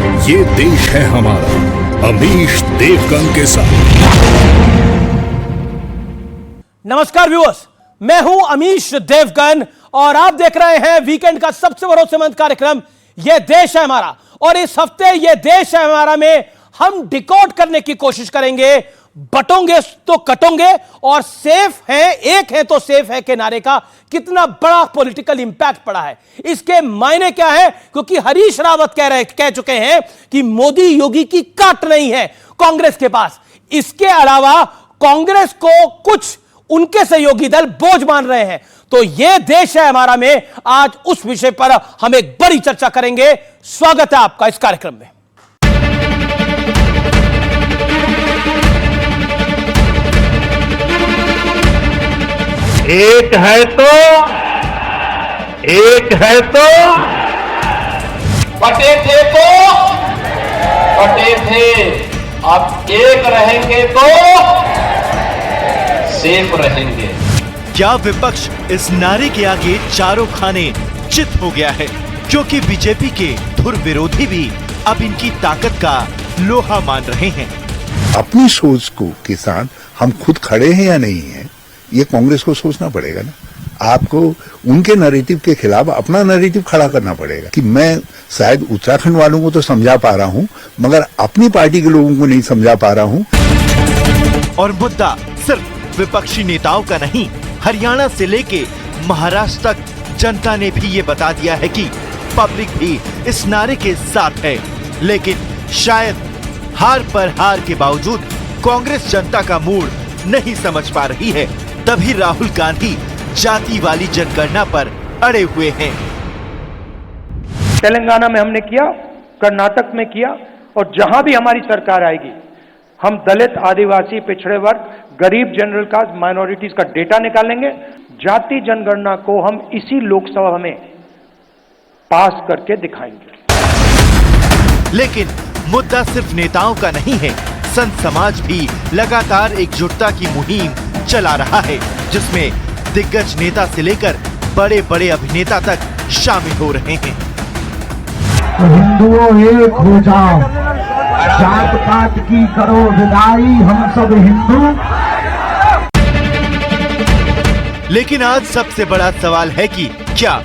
ये देश है हमारा, अमीश देवगन के साथ। नमस्कार व्यूअर्स, मैं हूं अमीश देवगन और आप देख रहे हैं वीकेंड का सबसे भरोसेमंद कार्यक्रम ये देश है हमारा। और इस हफ्ते ये देश है हमारा में हम डिकोड करने की कोशिश करेंगे, बटोंगे तो कटोंगे और सेफ है, एक है तो सेफ है के नारे का कितना बड़ा पॉलिटिकल इंपैक्ट पड़ा है, इसके मायने क्या है। क्योंकि हरीश रावत कह चुके हैं कि मोदी योगी की काट नहीं है कांग्रेस के पास। इसके अलावा कांग्रेस को कुछ उनके सहयोगी दल बोझ मान रहे हैं। तो यह देश है हमारा में आज उस विषय पर हम एक बड़ी चर्चा करेंगे। स्वागत है आपका इस कार्यक्रम में। एक है तो बटे थे, अब एक रहेंगे तो सेफ रहेंगे। क्या विपक्ष इस नारे के आगे चारों खाने चित हो गया है? क्योंकि बीजेपी के धुर विरोधी भी अब इनकी ताकत का लोहा मान रहे हैं। अपनी सोच को के साथ हम खुद खड़े हैं या नहीं हैं, ये कांग्रेस को सोचना पड़ेगा ना। आपको उनके नैरेटिव के खिलाफ अपना नैरेटिव खड़ा करना पड़ेगा कि मैं शायद उत्तराखंड वालों को तो समझा पा रहा हूं, मगर अपनी पार्टी के लोगों को नहीं समझा पा रहा हूं। और मुद्दा सिर्फ विपक्षी नेताओं का नहीं, हरियाणा से लेके महाराष्ट्र तक जनता ने भी ये बता दिया है कि पब्लिक भी इस नारे के साथ है। लेकिन शायद हार पर हार के बावजूद कांग्रेस जनता का मूड नहीं समझ पा रही है। तभी राहुल गांधी जाति वाली जनगणना पर अड़े हुए हैं। तेलंगाना में हमने किया, कर्नाटक में किया, और जहां भी हमारी सरकार आएगी हम दलित, आदिवासी, पिछड़े वर्ग, गरीब, जनरल कास्ट, माइनॉरिटीज का डेटा निकालेंगे। जाति जनगणना को हम इसी लोकसभा में पास करके दिखाएंगे। लेकिन मुद्दा सिर्फ नेताओं का नहीं है। संत समाज भी लगातार एकजुटता की मुहिम चला रहा है, जिसमें दिग्गज नेता से लेकर बड़े बड़े अभिनेता तक शामिल हो रहे हैं। हिंदुओं एक हो जाओ, जात पात की करो विदाई, हम सब हिंदू। लेकिन आज सबसे बड़ा सवाल है कि क्या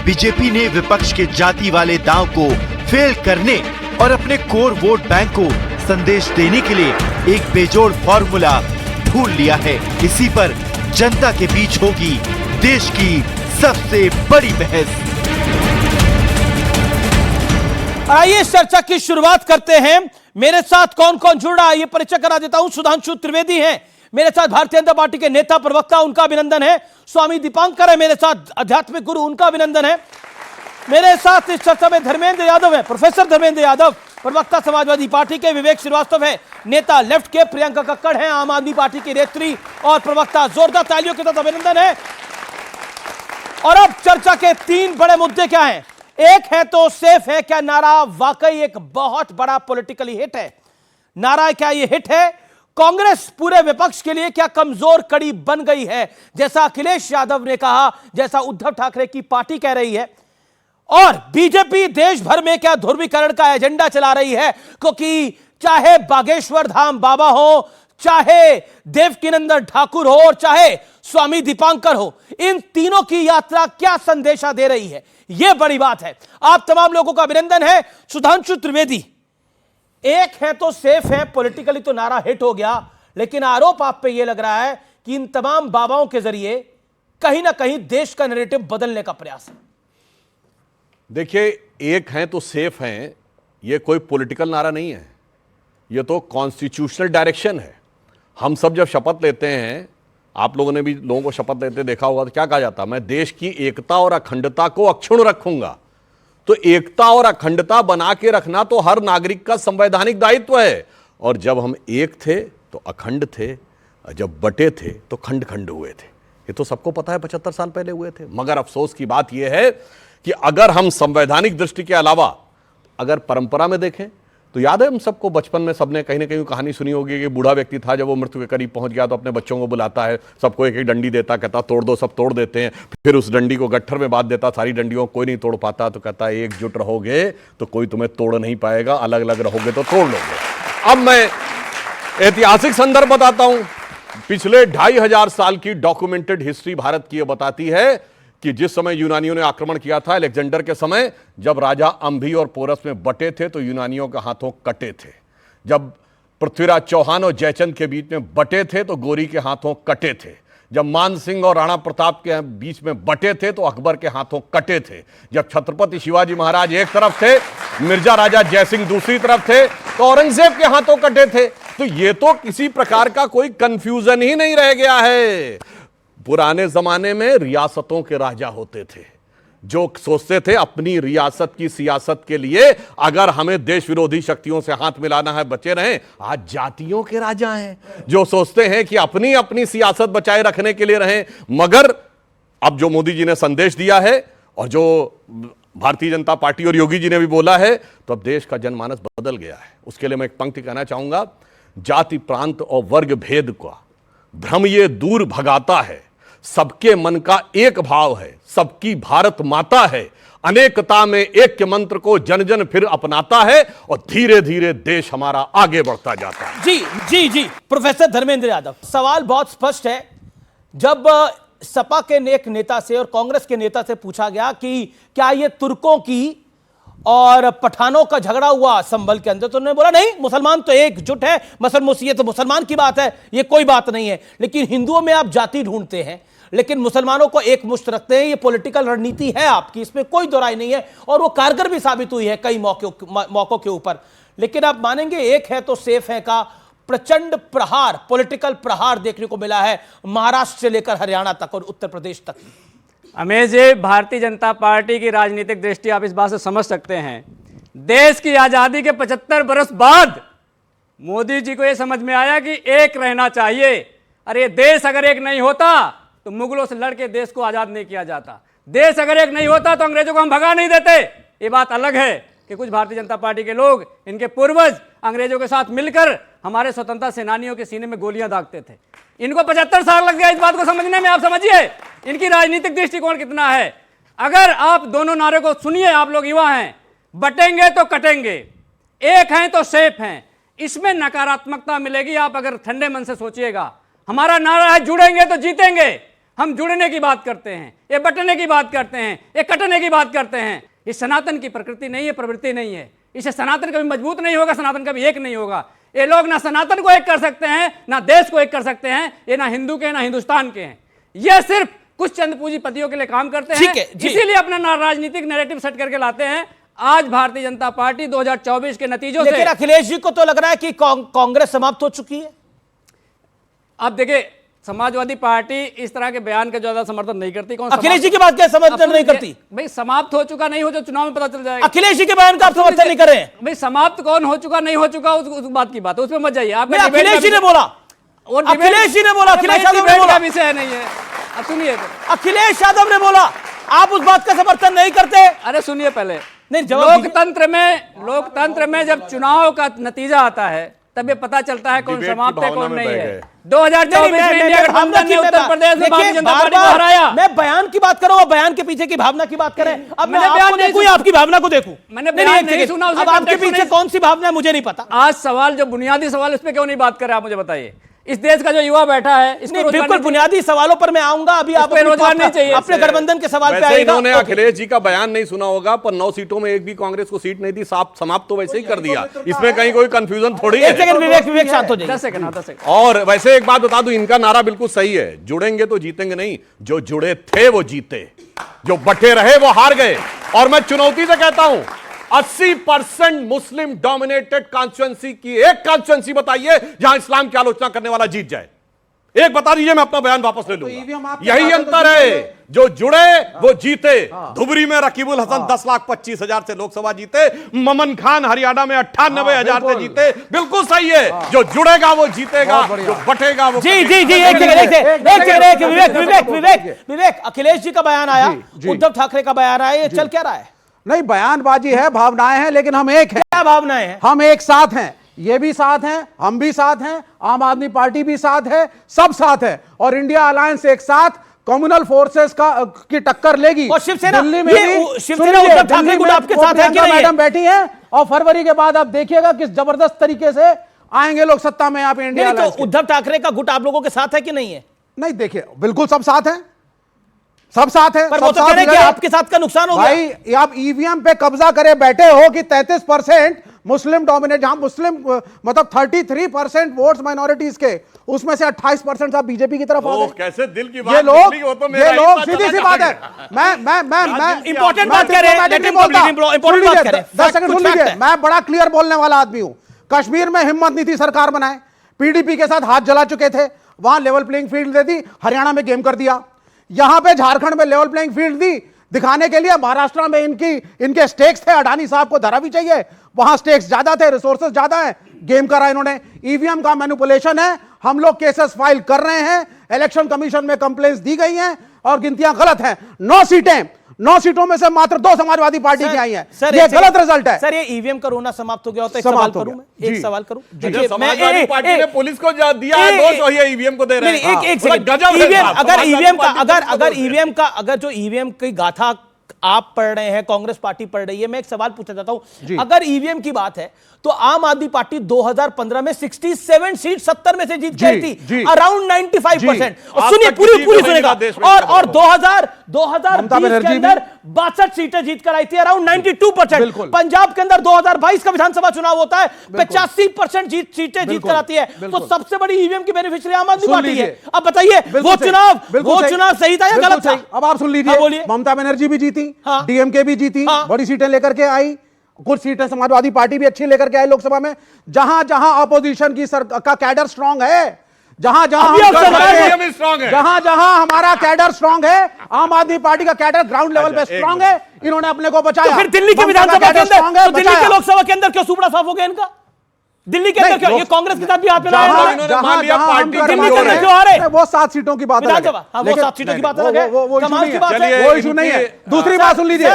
बीजेपी ने विपक्ष के जाति वाले दांव को फेल करने और अपने कोर वोट बैंक को संदेश देने के लिए एक बेजोड़ फॉर्मूला ढूंढ लिया है? इसी पर जनता के बीच होगी देश की सबसे बड़ी बहस। आइए इस चर्चा की शुरुआत करते हैं। मेरे साथ कौन कौन जुड़ रहा है ये परिचय करा देता हूं। सुधांशु त्रिवेदी हैं मेरे साथ, भारतीय जनता पार्टी के नेता प्रवक्ता, उनका अभिनंदन है। स्वामी दीपांकर है मेरे साथ, आध्यात्मिक गुरु, उनका अभिनंदन है। मेरे साथ इस चर्चा में धर्मेंद्र यादव है, प्रोफेसर धर्मेंद्र यादव, प्रवक्ता समाजवादी पार्टी के। विवेक श्रीवास्तव है नेता लेफ्ट के। प्रियंका कक्कड़ है आम आदमी पार्टी की नेत्री और प्रवक्ता। जोरदार तालियों के साथ अभिनंदन है। और अब चर्चा के तीन बड़े मुद्दे क्या हैं? एक है तो सेफ है क्या नारा वाकई एक बहुत बड़ा पॉलिटिकली हिट है? नारा क्या ये हिट है? कांग्रेस पूरे विपक्ष के लिए क्या कमजोर कड़ी बन गई है, जैसा अखिलेश यादव ने कहा, जैसा उद्धव ठाकरे की पार्टी कह रही है? और बीजेपी देश भर में क्या ध्रुवीकरण का एजेंडा चला रही है? क्योंकि चाहे बागेश्वर धाम बाबा हो, चाहे देवकीनंदन ठाकुर हो और चाहे स्वामी दीपांकर हो, इन तीनों की यात्रा क्या संदेशा दे रही है, यह बड़ी बात है। आप तमाम लोगों का अभिनंदन है। सुधांशु त्रिवेदी, एक है तो सेफ है, पॉलिटिकली तो नारा हिट हो गया, लेकिन आरोप आप पे यह लग रहा है कि इन तमाम बाबाओं के जरिए कहीं ना कहीं देश का नैरेटिव बदलने का प्रयास है। देखिए, एक हैं तो सेफ हैं, ये कोई पॉलिटिकल नारा नहीं है, ये तो कॉन्स्टिट्यूशनल डायरेक्शन है। हम सब जब शपथ लेते हैं, आप लोगों ने भी लोगों को शपथ लेते देखा होगा, तो क्या कहा जाता है? मैं देश की एकता और अखंडता को अक्षुण्ण रखूंगा। तो एकता और अखंडता बना के रखना तो हर नागरिक का संवैधानिक दायित्व है। और जब हम एक थे तो अखंड थे, जब बटे थे तो खंड खंड हुए थे। ये तो सबको पता है, 75 साल पहले हुए थे। मगर अफसोस की बात यह है कि अगर हम संवैधानिक दृष्टि के अलावा अगर परंपरा में देखें तो याद है हम सबको बचपन में सबने कहीं ना कहीं कहानी सुनी होगी कि बूढ़ा व्यक्ति था, जब वो मृत्यु के करीब पहुंच गया तो अपने बच्चों को बुलाता है, सबको एक एक डंडी देता, कहता तोड़ दो, सब तोड़ देते हैं, फिर उस डंडी को गट्ठर में बांध देता, सारी डंडियों को कोई नहीं तोड़ पाता, तो कहता है एकजुट रहोगे तो कोई तुम्हें तोड़ नहीं पाएगा, अलग अलग रहोगे तो तोड़ लोगे। अब मैं ऐतिहासिक संदर्भ बताता हूं। पिछले 2500 साल की डॉक्यूमेंटेड हिस्ट्री भारत की यह बताती है कि जिस समय यूनानियों ने आक्रमण किया था अलेक्जेंडर के समय, जब राजा अंभी और पोरस में बटे थे तो यूनानियों के हाथों कटे थे। जब पृथ्वीराज चौहान और जयचंद के बीच में बटे थे तो गोरी के हाथों कटे थे। जब मान सिंह और राणा प्रताप के बीच में बटे थे तो अकबर के हाथों कटे थे। जब छत्रपति शिवाजी महाराज एक तरफ थे, मिर्जा राजा जयसिंह दूसरी तरफ थे, तो औरंगजेब के हाथों कटे थे। तो ये तो किसी प्रकार का कोई कंफ्यूजन ही नहीं रह गया है। पुराने जमाने में रियासतों के राजा होते थे जो सोचते थे अपनी रियासत की सियासत के लिए अगर हमें देश विरोधी शक्तियों से हाथ मिलाना है बचे रहें। आज जातियों के राजा हैं जो सोचते हैं कि अपनी अपनी सियासत बचाए रखने के लिए रहें। मगर अब जो मोदी जी ने संदेश दिया है और जो भारतीय जनता पार्टी और योगी जी ने भी बोला है, तो अब देश का जनमानस बदल गया है। उसके लिए मैं एक पंक्ति कहना चाहूंगा, जाति प्रांत और वर्ग भेद का भ्रम ये दूर भगाता है, सबके मन का एक भाव है, सबकी भारत माता है, अनेकता में एक के मंत्र को जन जन फिर अपनाता है और धीरे धीरे देश हमारा आगे बढ़ता जाता है। जी जी जी प्रोफेसर धर्मेंद्र यादव, सवाल बहुत स्पष्ट है। जब सपा के एक नेता से और कांग्रेस के नेता से पूछा गया कि क्या ये तुर्कों की और पठानों का झगड़ा हुआ संभल के अंदर, तो उन्होंने बोला नहीं, मुसलमान तो एकजुट है, ये तो मुसलमान की बात है, ये कोई बात नहीं है। लेकिन हिंदुओं में आप जाति ढूंढते हैं, लेकिन मुसलमानों को एक मुश्त रखते हैं। ये पॉलिटिकल रणनीति है आपकी, इसमें कोई दो राय नहीं है, और वो कारगर भी साबित हुई है कई मौकों के ऊपर। लेकिन आप मानेंगे, एक है तो सेफ है का प्रचंड प्रहार, पॉलिटिकल प्रहार देखने को मिला है महाराष्ट्र से लेकर हरियाणा तक और उत्तर प्रदेश तक। अमेश जी, भारतीय जनता पार्टी की राजनीतिक दृष्टि आप इस बात से समझ सकते हैं, देश की आजादी के 75 बरस बाद मोदी जी को यह समझ में आया कि एक रहना चाहिए। अरे देश अगर एक नहीं होता तो मुगलों से लड़के देश को आजाद नहीं किया जाता, देश अगर एक नहीं होता तो अंग्रेजों को हम भगा नहीं देते। ये बात अलग है कि कुछ भारतीय जनता पार्टी के लोग, इनके पूर्वज अंग्रेजों के साथ मिलकर हमारे स्वतंत्रता सेनानियों के सीने में गोलियां दागते थे। इनको 75 साल लग गया इस बात को समझने में। आप समझिए इनकी राजनीतिक दृष्टिकोण कितना है। अगर आप दोनों नारे को सुनिए, आप लोग युवा हैं, बटेंगे तो कटेंगे, एक हैं तो सेफ हैं, इसमें नकारात्मकता मिलेगी। आप अगर ठंडे मन से सोचिएगा, हमारा नारा है जुड़ेंगे तो जीतेंगे। हम जुड़ने की बात करते हैं, ये बटने की बात करते हैं, ये कटने की बात करते हैं। ये सनातन की प्रकृति नहीं है, प्रवृत्ति नहीं है। इसे सनातन कभी मजबूत नहीं होगा, सनातन कभी एक नहीं होगा। ये लोग ना सनातन को एक कर सकते हैं, ना देश को एक कर सकते हैं। ये ना हिंदू के ना हिंदुस्तान के हैं, ये सिर्फ कुछ चंद पूंजीपतियों के लिए काम करते हैं, इसीलिए अपना राजनीतिक नैरेटिव सेट करके लाते हैं। आज भारतीय जनता पार्टी 2024 के नतीजों से, लेकिन अखिलेश जी को तो लग रहा है कि कांग्रेस समाप्त हो चुकी है। आप देखिए, समाजवादी पार्टी इस तरह के बयान का ज्यादा समर्थन नहीं करती। कौन अखिलेश जी की बात क्या समर्थन नहीं करती? भाई समाप्त हो चुका नहीं हो, जो चुनाव में पता चल जाएगा। अखिलेश जी के बयान का आप समर्थन नहीं कर रहे हैं? भाई समाप्त कौन हो चुका नहीं हो चुका उस बात की बात है, उसमें मत जाइए। आप अखिलेश जी ने बोला, अखिलेश जी ने बोला, अखिलेश यादव ने बोला, विषय नहीं है। अब सुनिए, अखिलेश यादव ने बोला, आप उस बात का समर्थन नहीं करते? अरे सुनिए पहले, नहीं, लोकतंत्र में जब चुनाव का नतीजा आता है तब ये पता चलता है कौन समाप्त है कौन नहीं है। 2024 में इंडिया गठबंधन ने उत्तर प्रदेश में भारतीय जनता पार्टी को हराया। मैं बयान की बात करूं, बयान के पीछे की भावना की बात करें। अब मैं आपको देखूं या आपकी भावना को देखूं? मैंने बयान नहीं सुना, अब आपके पीछे कौन सी भावना है मुझे नहीं पता। आज सवाल जो बुनियादी सवाल, उस पर क्यों नहीं बात कर रहे आप मुझे बताइए। इस देश का जो युवा बैठा है, इसमें बिल्कुल बुनियादी सवालों पर मैं आऊंगा। अभी आप रोजगार नहीं चाहिए, अपने गठबंधन के सवाल पे आएगा। इन्होंने अखिलेश जी का बयान नहीं सुना होगा, पर 9 सीटों में एक भी कांग्रेस को सीट नहीं दी, समाप्त तो वैसे ही कर दिया। इसमें कहीं कोई कंफ्यूजन थोड़ी है। एक सेकंड विवेक शांत हो जाइए। 10 सेकंड। और वैसे एक बात बता दूं, इनका नारा बिल्कुल सही है, जुड़ेंगे तो जीतेंगे नहीं, जो जुड़े थे वो जीते, जो बटे रहे वो हार गए। और मैं चुनौती से कहता हूं, 80% मुस्लिम डोमिनेटेड कॉन्स्टिट्यूएंसी की एक कॉन्स्टिट्यूएंसी बताइए जहां इस्लाम की आलोचना करने वाला जीत जाए। एक बता दीजिए, मैं अपना बयान वापस ले लूंगा। यही अंतर है, जो जुड़े वो जीते। धुबरी में रकीबुल हसन 10,25,000 से लोकसभा जीते, ममन खान हरियाणा में 98,000 से जीते। बिल्कुल सही है, जो जुड़ेगा वो जीतेगा, जो बटेगा वो। जी जी जी, एक विवेक, अखिलेश जी का बयान आया, उद्धव ठाकरे का बयान आया, ये चल क्या रहा है? नहीं, बयानबाजी है, भावनाएं हैं, लेकिन हम एक हैं। क्या भावनाएं हैं? हम एक साथ हैं, ये भी साथ हैं, हम भी साथ हैं, आम आदमी पार्टी भी साथ है, सब साथ है, और इंडिया अलायंस एक साथ कम्युनल फोर्सेस की टक्कर लेगी। और शिवसेना, दिल्ली में ये भी शिवसेना उद्धव ठाकरे गुट आपके साथ है कि नहीं है? मैडम बैठी हैं, और फरवरी के बाद आप देखिएगा किस जबरदस्त तरीके से आएंगे लोग सत्ता में यहाँ पे इंडिया नहीं, अलायंस तो के। उद्धव ठाकरे का गुट आप लोगों के साथ है कि नहीं है? नहीं, देखिए, बिल्कुल सब साथ हैं, सब साथ हैं। पर सब वो तो साथ कह रहे हैं कि लड़े। आपके साथ का नुकसान हो गया। भाई, आप ईवीएम पे कब्जा करे बैठे हो कि 33% मुस्लिम डोमिनेट, जहां मुस्लिम मतलब 33% वोट्स माइनॉरिटीज के, उसमें से 28% आप बीजेपी की तरफ आ गए। कैसे दिल की बात ये लोग निकली, वो तो मेरा ही पता सीधी सी चला बात है। जाएगा। मैं इंपॉर्टेंट बात कर रहे हैं, लेट हिम कंप्लीट, इंपॉर्टेंट बात कर रहे हैं। 10 सेकंड सुन कुछ fact लीजिए, है। मैं बड़ा क्लियर बोलने वाला आदमी हूं। कश्मीर में हिम्मत नहीं थी सरकार बनाए, पीडीपी के साथ हाथ जला चुके थे, वहां लेवल प्लेइंग फील्ड दे दी, हरियाणा में गेम कर दिया। यहां पे झारखंड में लेवल प्लेइंग फील्ड दी दिखाने के लिए, महाराष्ट्र में इनके स्टेक्स थे, अडानी साहब को धरा भी चाहिए, वहां स्टेक्स ज्यादा थे, रिसोर्सेज ज्यादा है, गेम करा इन्होंने। ईवीएम का मैनिपुलेशन है, हम लोग केसेस फाइल कर रहे हैं, इलेक्शन कमीशन में कंप्लेंट्स दी गई हैं, और गिनतियां गलत हैं। 9 सीटों में से मात्र 2 समाजवादी पार्टी की आई हैं। ये गलत रिजल्ट है। सर, ये ईवीएम का रोना समाप्त हो गया होता है। एक समाप्त सवाल हो करूं गया। मैं, एक जी। सवाल करूं। देखिए, समाजवादी पार्टी ने पुलिस को दिया है दोष, और ये ईवीएम को दे रहे हैं। एक सेकंड, अगर जो ईवीएम की गाथा आप पढ़ रहे हैं, कांग्रेस पार्टी पढ़ रही है, मैं एक सवाल पूछना चाहता हूं। अगर ईवीएम की बात है तो आम आदमी पार्टी 2015 में 67 सीट 70 में से जीत गई थी, अराउंड 95%। सुनिए, पूरी सुनेगा। और 2020 के अंदर 62 सीटें जीत कर आई थी, अराउंड 92%। पंजाब के अंदर 2022 का विधानसभा चुनाव होता है, 85% सीटें जीत कर आती है। तो सबसे बड़ी ईवीएम की बेनिफिशियरी आम आदमी पार्टी है। अब बताइए, वो चुनाव सही था या गलत था? अब आप सुन लीजिए, ममता बनर्जी भी जीती, डीएमके भी जीती, बड़ी सीटें लेकर के आई, कुछ सीटें समाजवादी पार्टी भी अच्छी लेकर के आई लोकसभा में। जहां जहां ऑपोजिशन का कैडर स्ट्रांग है, जहां जहां हमारा कैडर स्ट्रांग है, आम आदमी पार्टी का कैडर ग्राउंड लेवल पे स्ट्रांग है, इन्होंने अपने को बचाया। तो फिर दिल्ली के विधानसभा के अंदर, दिल्ली के लोकसभा के अंदर क्यों सुपड़ा साफ हो गया इनका? दिल्ली के अंदर क्यों? ये कांग्रेस के साथ भी हाथ मिलाया है। दिल्ली के अंदर क्यों आ रहे? वो 7 सीटों की बात है, वो 7 सीटों की बात अलग है, कमाल की बात है, वो इशू नहीं है। दूसरी बात सुन लीजिए,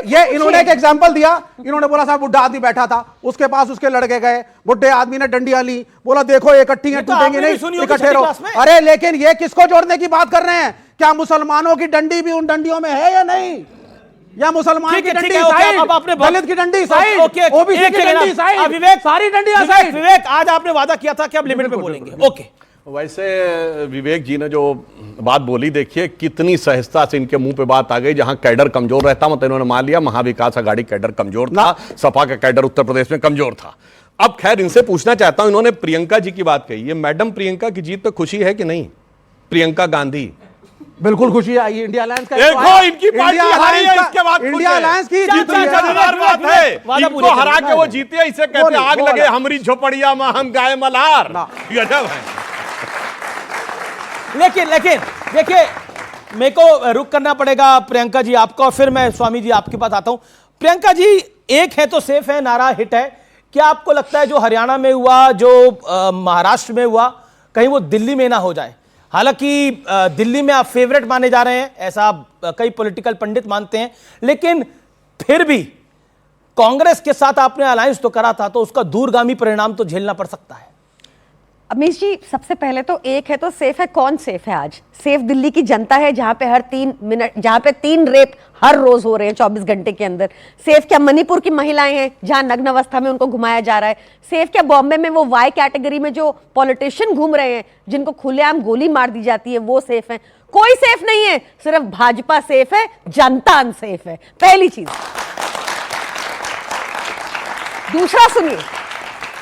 ये इन्होंने एक एग्जांपल दिया, इन्होंने बोला साहब बुढ़ा आदमी बैठा था, उसके पास उसके लड़के गए, बुढ़े आदमी ने डंडियां ली, बोला देखो इकट्ठी है, टूटेंगे नहीं, इकट्ठे रहो। अरे लेकिन ये किसको जोड़ने की बात कर रहे हैं? क्या मुसलमानों की डंडी भी उन डंडियों में है या नहीं? या मुसलमान की डंडी साइड, दलित की डंडी साइड, ओबीसी की डंडी साइड, विवेक, सारी डंडियां साइड। विवेक, आज आपने वादा किया था कि आप लिमिट में बोलेंगे। ओके, वैसे विवेक जी ने जो बात बोली, देखिए कितनी सहजता से इनके मुंह पे बात आ गई। जहां कैडर कमजोर रहता, मतलब इन्होंने मान लिया महाविकास आघाड़ी कैडर कमजोर था, सपा का कैडर उत्तर प्रदेश में कमजोर था। अब खैर इनसे पूछना चाहता हूं, इन्होंने प्रियंका जी की बात कही, ये मैडम प्रियंका की जीत पे खुशी है कि नहीं? प्रियंका गांधी बिल्कुल खुशी आई, इंडिया अलायंस का देखो इनकी पार्टी हारी है, इसके बाद इंडिया अलायंस की जीत हुई है। बात है, इनको हरा के वो जीते, इसे कहते हैं आग लगे हमारी झोपड़िया में हम गाय मल्हार। गजब है। लेकिन देखिए, मेरे को रुक करना पड़ेगा प्रियंका जी आपको, और फिर मैं स्वामी जी आपके पास आता हूं। प्रियंका जी, एक है तो सेफ है, नारा हिट है। क्या आपको लगता है जो हरियाणा में हुआ, जो महाराष्ट्र में हुआ, कहीं वो दिल्ली में ना हो जाए? हालांकि दिल्ली में आप फेवरेट माने जा रहे हैं, ऐसा कई पॉलिटिकल पंडित मानते हैं, लेकिन फिर भी कांग्रेस के साथ आपने अलायंस तो करा था, तो उसका दूरगामी परिणाम तो झेलना पड़ सकता है। अमीश जी, सबसे पहले तो एक है तो सेफ है, कौन सेफ है आज? सेफ दिल्ली की जनता है, जहां पे हर 3 मिनट, जहां पे 3 रेप हर रोज हो रहे हैं 24 घंटे के अंदर। सेफ क्या मणिपुर की महिलाएं हैं, जहां नग्न अवस्था में उनको घुमाया जा रहा है? सेफ क्या बॉम्बे में वो वाई कैटेगरी में जो पॉलिटिशियन घूम रहे हैं, जिनको खुलेआम गोली मार दी जाती है, वो सेफ है? कोई सेफ नहीं है, सिर्फ भाजपा सेफ है, जनता अनसेफ है, पहली चीज। दूसरा सुनिए,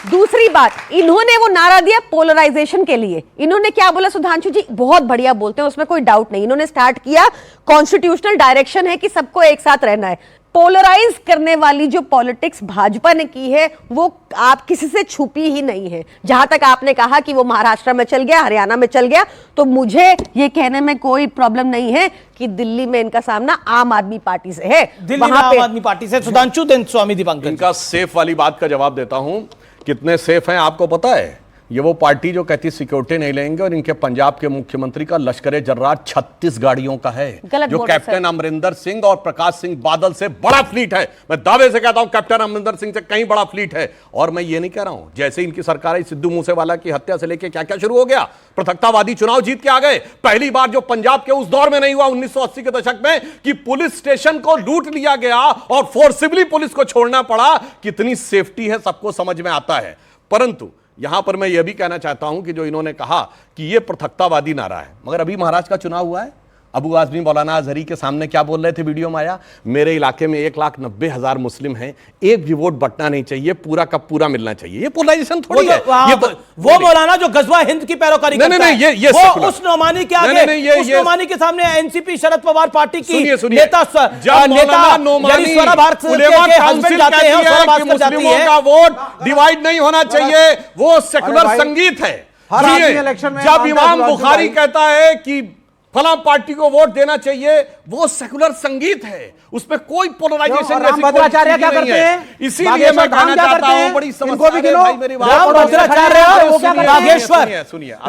दूसरी बात, इन्होंने वो नारा दिया पोलराइजेशन के लिए। इन्होंने क्या बोला? सुधांशु जी बहुत बढ़िया बोलते हैं, उसमें कोई डाउट नहीं। इन्होंने स्टार्ट किया, कॉन्स्टिट्यूशनल डायरेक्शन है कि सबको एक साथ रहना है। पोलराइज करने वाली जो पॉलिटिक्स भाजपा ने की है, वो आप किसी से छुपी ही नहीं है। जहां तक आपने कहा कि वो महाराष्ट्र में चल गया, हरियाणा में चल गया, तो मुझे ये कहने में कोई प्रॉब्लम नहीं है कि दिल्ली में इनका सामना आम आदमी पार्टी से है। दिल्ली में आम आदमी पार्टी से। सुधांशु, देन स्वामी दीपांकर। इनका सेफ वाली बात का जवाब देता हूं। कितने सेफ हैं आपको पता है? ये वो पार्टी जो कहती सिक्योरिटी नहीं लेंगे, और इनके पंजाब के मुख्यमंत्री का लश्कर जर्रार 36 गाड़ियों का है, जो कैप्टन अमरिंदर सिंह और प्रकाश सिंह बादल से बड़ा फ्लीट है। मैं दावे से कहता हूं कैप्टन अमरिंदर सिंह से कहीं बड़ा फ्लीट है। और मैं ये नहीं कह रहा हूं जैसे इनकी सरकार आई, सिद्धू मूसेवाला की हत्या से लेकर क्या क्या शुरू हो गया, पृथकतावादी चुनाव जीत के आ गए। पहली बार जो पंजाब के उस दौर में नहीं हुआ 1980 के दशक में कि पुलिस स्टेशन को लूट लिया गया और फोर्सिबली पुलिस को छोड़ना पड़ा। कितनी सेफ्टी है सबको समझ में आता है। परंतु यहां पर मैं यह भी कहना चाहता हूं कि जो इन्होंने कहा कि यह पृथकतावादी नारा है, मगर अभी महाराष्ट्र का चुनाव हुआ है, अबू आजमी मौलाना अजहरी के सामने क्या बोल रहे थे, वीडियो में आया, मेरे इलाके में 1,90,000 मुस्लिम हैं, एक भी वोट बटना नहीं चाहिए, पूरा का पूरा मिलना चाहिए। ये पोलराइजेशन थोड़ी है। वो मौलाना जो गजवा हिंद की पैरोकारी करता है, ये वो उस नौमानी के आगे, उस नौमानी के सामने एनसीपी शरद पवार पार्टी की नेता स्वरा भारत के हस्बैंड जाते हैं, स्वरा भास्कर जाती है, का वोट डिवाइड नहीं होना चाहिए, वो सेकुलर संगीत है। जब इमाम बुखारी कहता है कि फला पार्टी को वोट देना चाहिए, वो सेकुलर संगीत है, उसमें कोई पोलराइजेशन राम भद्राचार्य क्या करते हैं? इसीलिए मैं कहना चाहता हूं बड़ी समस्या है। राम भद्राचार्य और बागेश्वर,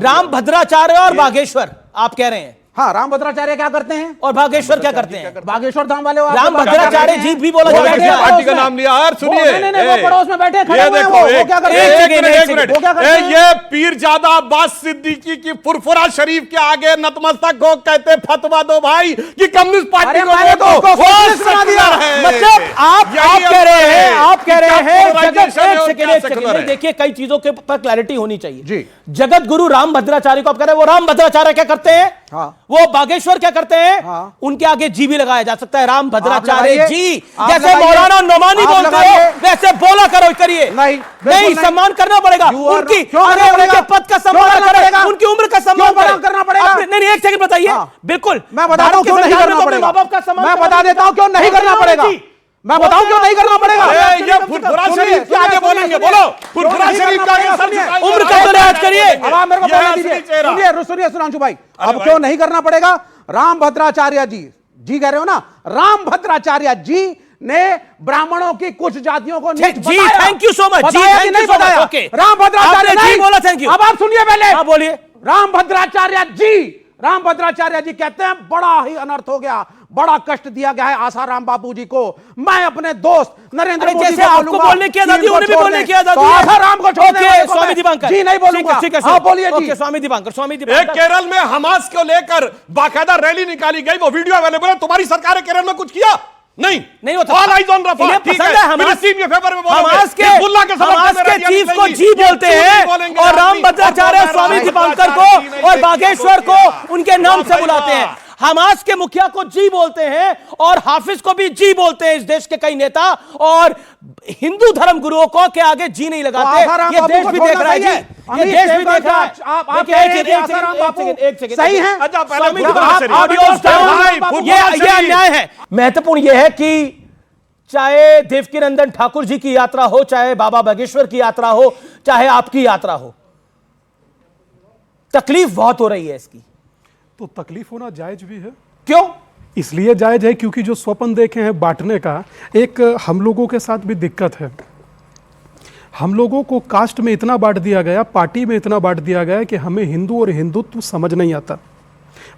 राम भद्राचार्य और बागेश्वर आप कह रहे हैं। हाँ, राम भद्राचार्य क्या करते हैं और बागेश्वर क्या करते हैं? बागेश्वर धाम वाले राम भद्राचार्य जी भी बोला जाता है, पार्टी का नाम लिया यार। सुनिए, वो पड़ोस में बैठे खड़े हुए हैं, वो क्या करते हैं? ये पीरजादा अब्बास सिद्दीकी की फुरफुरा शरीफ के आगे नतमस्तक हो कहते फतवा दो भाई कि कम्युनिस्ट पार्टी को वोट दो। मतलब आप कह रहे हैं, देखिए कई चीजों के पर क्लैरिटी होनी चाहिए। जगत गुरु राम भद्राचार्य को आप कह रहे हैं, वो राम भद्राचार्य क्या करते हैं? वो बागेश्वर क्या करते हैं? उनके आगे जी भी लगाया जा सकता है, राम भद्राचार्य जी। जैसे मौलाना नोमानी बोलते हो वैसे बोला करो, करिए। नहीं, सम्मान करना पड़ेगा उनकी, उनके पद का सम्मान करें, उनकी उम्र का सम्मान करना पड़ेगा। नहीं, एक सेकंड बताइए। बिल्कुल, मैं बताता हूं क्यों नहीं करना पड़ेगा। मैं बता देता हूं क्यों नहीं करना पड़ेगा। मैं बताऊं क्यों नहीं करना पड़ेगा। ये फुरफुरा शरीफ के आगे बोलेंगे, बोलो फुरफुरा शरीफ के आगे उम्र का तो लिहाज करिए। अब आप मेरे को बोलने दीजिए। सुनिए सुधांशु भाई, अब क्यों नहीं करना पड़ेगा? राम भद्राचार्य जी कह रहे हो ना, राम भद्राचार्य जी ने ब्राह्मणों की कुछ जातियों को जी, थैंक यू सो मच जी, नहीं बताया। राम भद्राचार्य जी बोला, थैंक यू। अब आप सुनिए पहले, बोलिए। राम भद्राचार्य जी कहते हैं बड़ा ही अनर्थ हो गया, बड़ा कष्ट दिया गया है आसाराम बापू जी को। मैं अपने दोस्त नरेंद्र मोदी को आपको बोलने की आजादी, उन्हें भी बोलने की आजादी है। आसाराम को छोड़ दें। स्वामी दीपांकर जी नहीं बोलूंगा। हाँ बोलिए जी। स्वामी दीपांकर। केरल में हमास को लेकर बाकायदा रैली निकाली गई, वो वीडियो अवेलेबल है। तुम्हारी सरकार ने केरल में कुछ किया? नहीं होता। All eyes on Rafah. ठीक है, फिलिस्तीन के फेवर में बोलोगे, हमास के चीफ को जी बोलते हैं और राम भद्राचार्य, स्वामी दीपांकर को और बागेश्वर को उनके नाम से बुलाते हैं। हमास के मुखिया को जी बोलते हैं और हाफिज को भी जी बोलते हैं इस देश के कई नेता, और हिंदू धर्म गुरुओं को के आगे जी नहीं लगाते। ये देश भी देख रहा है जी, ये देश भी देख रहा है। एक सेकंड सही है, ये अन्याय है। महत्वपूर्ण यह है कि चाहे देवकीनंदन ठाकुर जी की यात्रा हो, चाहे बाबा बागेश्वर की यात्रा हो, चाहे आपकी यात्रा हो, तकलीफ बहुत हो रही है इसकी। तो तकलीफ होना जायज भी है। क्यों? इसलिए जायज है क्योंकि जो स्वप्न देखे हैं बांटने का, एक हम लोगों के साथ भी दिक्कत है। हम लोगों को कास्ट में इतना बांट दिया गया, पार्टी में इतना बांट दिया गया कि हमें हिंदू और हिंदुत्व समझ नहीं आता,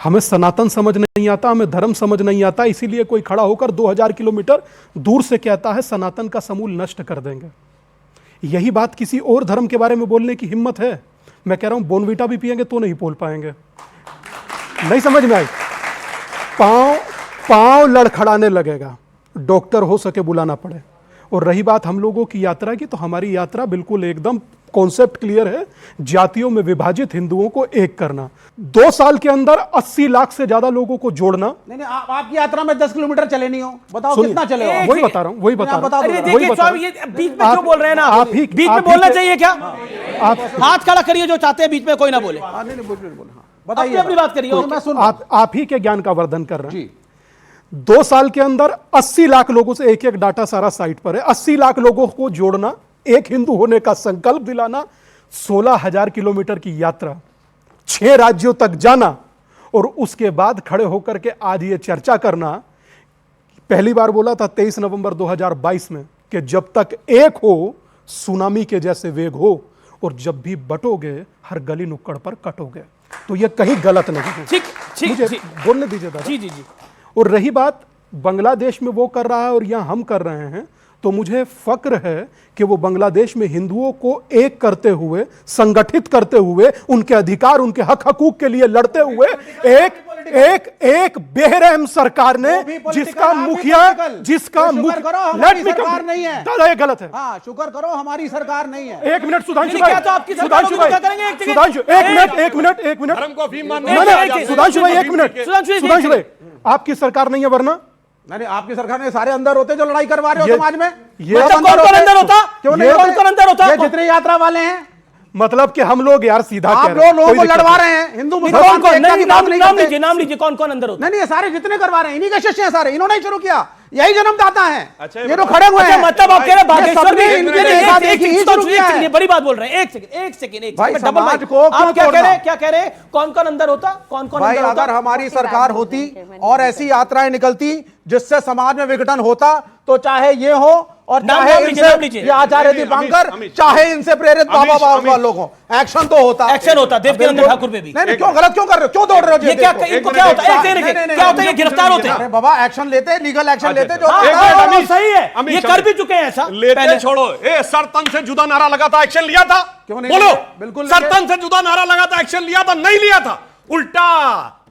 हमें सनातन समझ नहीं आता, हमें धर्म समझ नहीं आता। इसीलिए कोई खड़ा होकर 2000 किलोमीटर दूर से कहता है सनातन का समूल नष्ट कर देंगे। यही बात किसी और धर्म के बारे में बोलने की हिम्मत है? मैं कह रहा हूं बोनवीटा भी पिएंगे तो नहीं बोल पाएंगे। नहीं समझ में आई? पांव लड़खड़ाने लगेगा, डॉक्टर हो सके बुलाना पड़े। और रही बात हम लोगों की यात्रा की, तो हमारी यात्रा बिल्कुल एकदम कॉन्सेप्ट क्लियर है, जातियों में विभाजित हिंदुओं को एक करना, 2 साल के अंदर 80 लाख से ज्यादा लोगों को जोड़ना। नहीं, आपकी यात्रा में 10 किलोमीटर चले नहीं हो, बताओ कितना चले हो? वही बता रहा हूँ, वही बता रहा हूँ। बीच में क्यों बोल रहे हैं ना? आप बीच में बोलना चाहिए क्या? आप हाथ खड़ा करिए, जो चाहते हैं बीच में कोई ना बोले। बताइए, अपनी बात करिए। आप ही के ज्ञान का वर्धन कर रहे हैं। 2 साल के अंदर 80 लाख लोगों से, एक डाटा सारा साइट पर है, 80 लाख लोगों को जोड़ना, एक हिंदू होने का संकल्प दिलाना, 16,000 किलोमीटर की यात्रा, 6 राज्यों तक जाना, और उसके बाद खड़े होकर के आज ये चर्चा करना। पहली बार बोला था 23 नवंबर 2022 में कि जब तक एक हो सुनामी के जैसे वेग हो, और जब भी बटोगे हर गली नुक्कड़ पर कटोगे। तो ये कहीं गलत नहीं है। ठीक मुझे ठीक बोलने दीजिए दादा। जी जी जी। और रही बात बांग्लादेश में वो कर रहा है और यहाँ हम कर रहे हैं, तो मुझे फक्र है कि वो बांग्लादेश में हिंदुओं को एक करते हुए, संगठित करते हुए, उनके अधिकार, उनके हक हकूक के लिए लड़ते हुए एक बेरहम सरकार ने, जिसका मुखिया, जिसका हमारी सरकार नहीं है। दादा ये गलत है। हाँ, शुक्र करो हमारी सरकार नहीं है। एक मिनट सुधांशु क्या भाई, तो आपकी सरकार सुधांशु होगी तो क्या भाई, करेंगे? एक सुधांशु एक मिनट धर्म को अफीम मानने नहीं, वाले नहीं, सुधांशु भाई एक मिनट, सुधांशु भाई आपकी सरकार नहीं है वरना नहीं, आपकी सरकार में सारे अंदर होते जो लड़ाई करवा रहे हो समाज में। ये मतलब कौन अंदर होता? क्यों नहीं होते? कौन अंदर होता? ये जितने यात्रा वाले हैं, मतलब कि हम लोग यार सीधा आप कह रहे हैं, लोगों कोई को दिक्कत लड़वा नहीं। रहे हैं, हिंदू कौन मुसलमान कौन? एकता की बात नहीं करते। नाम लीजिए कौन कौन अंदर होता? नहीं, ये सारे जितने करवा रहे हैं इन्हीं के शिष्य हैं सारे, इन्होंने ही शुरू किया, यही जन्मदाता हैं। अच्छा, ये तो खड़े हुए हैं। मतलब आप कह रहे हैं बागेश्वर में इनके साथ एक ही शुरू किया है। बड़ी बात बोल रहे हैं। एक सेकंड भाई, डबल समाज भाई, को आप क्यों क्या कह तोड़ना? रहे हैं? क्या कह रहे हैं? कौन कौन अंदर होता? कौन कौन भाई, अंदर होता? अगर हमारी सरकार होती और ऐसी यात्राएं निकलती जिससे समाज में विघटन होता, तो चाहे ये हो और चाहे इनसे ये आचार्य दीपांकर, चाहे इनसे प्रेरित बाबा बाबा लोग हो, एक्शन तो होता। एक्शन होता देवकीनंदन ठाकुर पे भी। नहीं, क्यों गलत क्यों कर रहे हो? क्यों दौड़ रहे हो? ये क्या इनको क्या होता है? क्या होता है? ये गिरफ्तार होते हैं। अरे बाबा, एक्शन लेते, लीगल एक्शन लेते जो सही है, ये कर भी चुके हैं ऐसा। लेते छोड़ो, सरतन से जुदा नारा लगा था, एक्शन लिया था? क्यों नहीं? बोलो, बिल्कुल सरतन से जुदा नारा लगा था, एक्शन लिया था? नहीं लिया था, उल्टा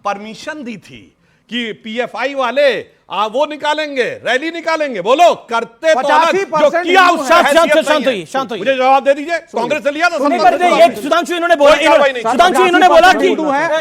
परमिशन दी थी कि पीएफआई वाले वो निकालेंगे, रैली निकालेंगे। बोलो, करते तो अलग, जो किया उससे शांत हुई। मुझे जवाब दे दीजिए, कांग्रेस से लिया था? सुधांशु इन्होंने बोला कि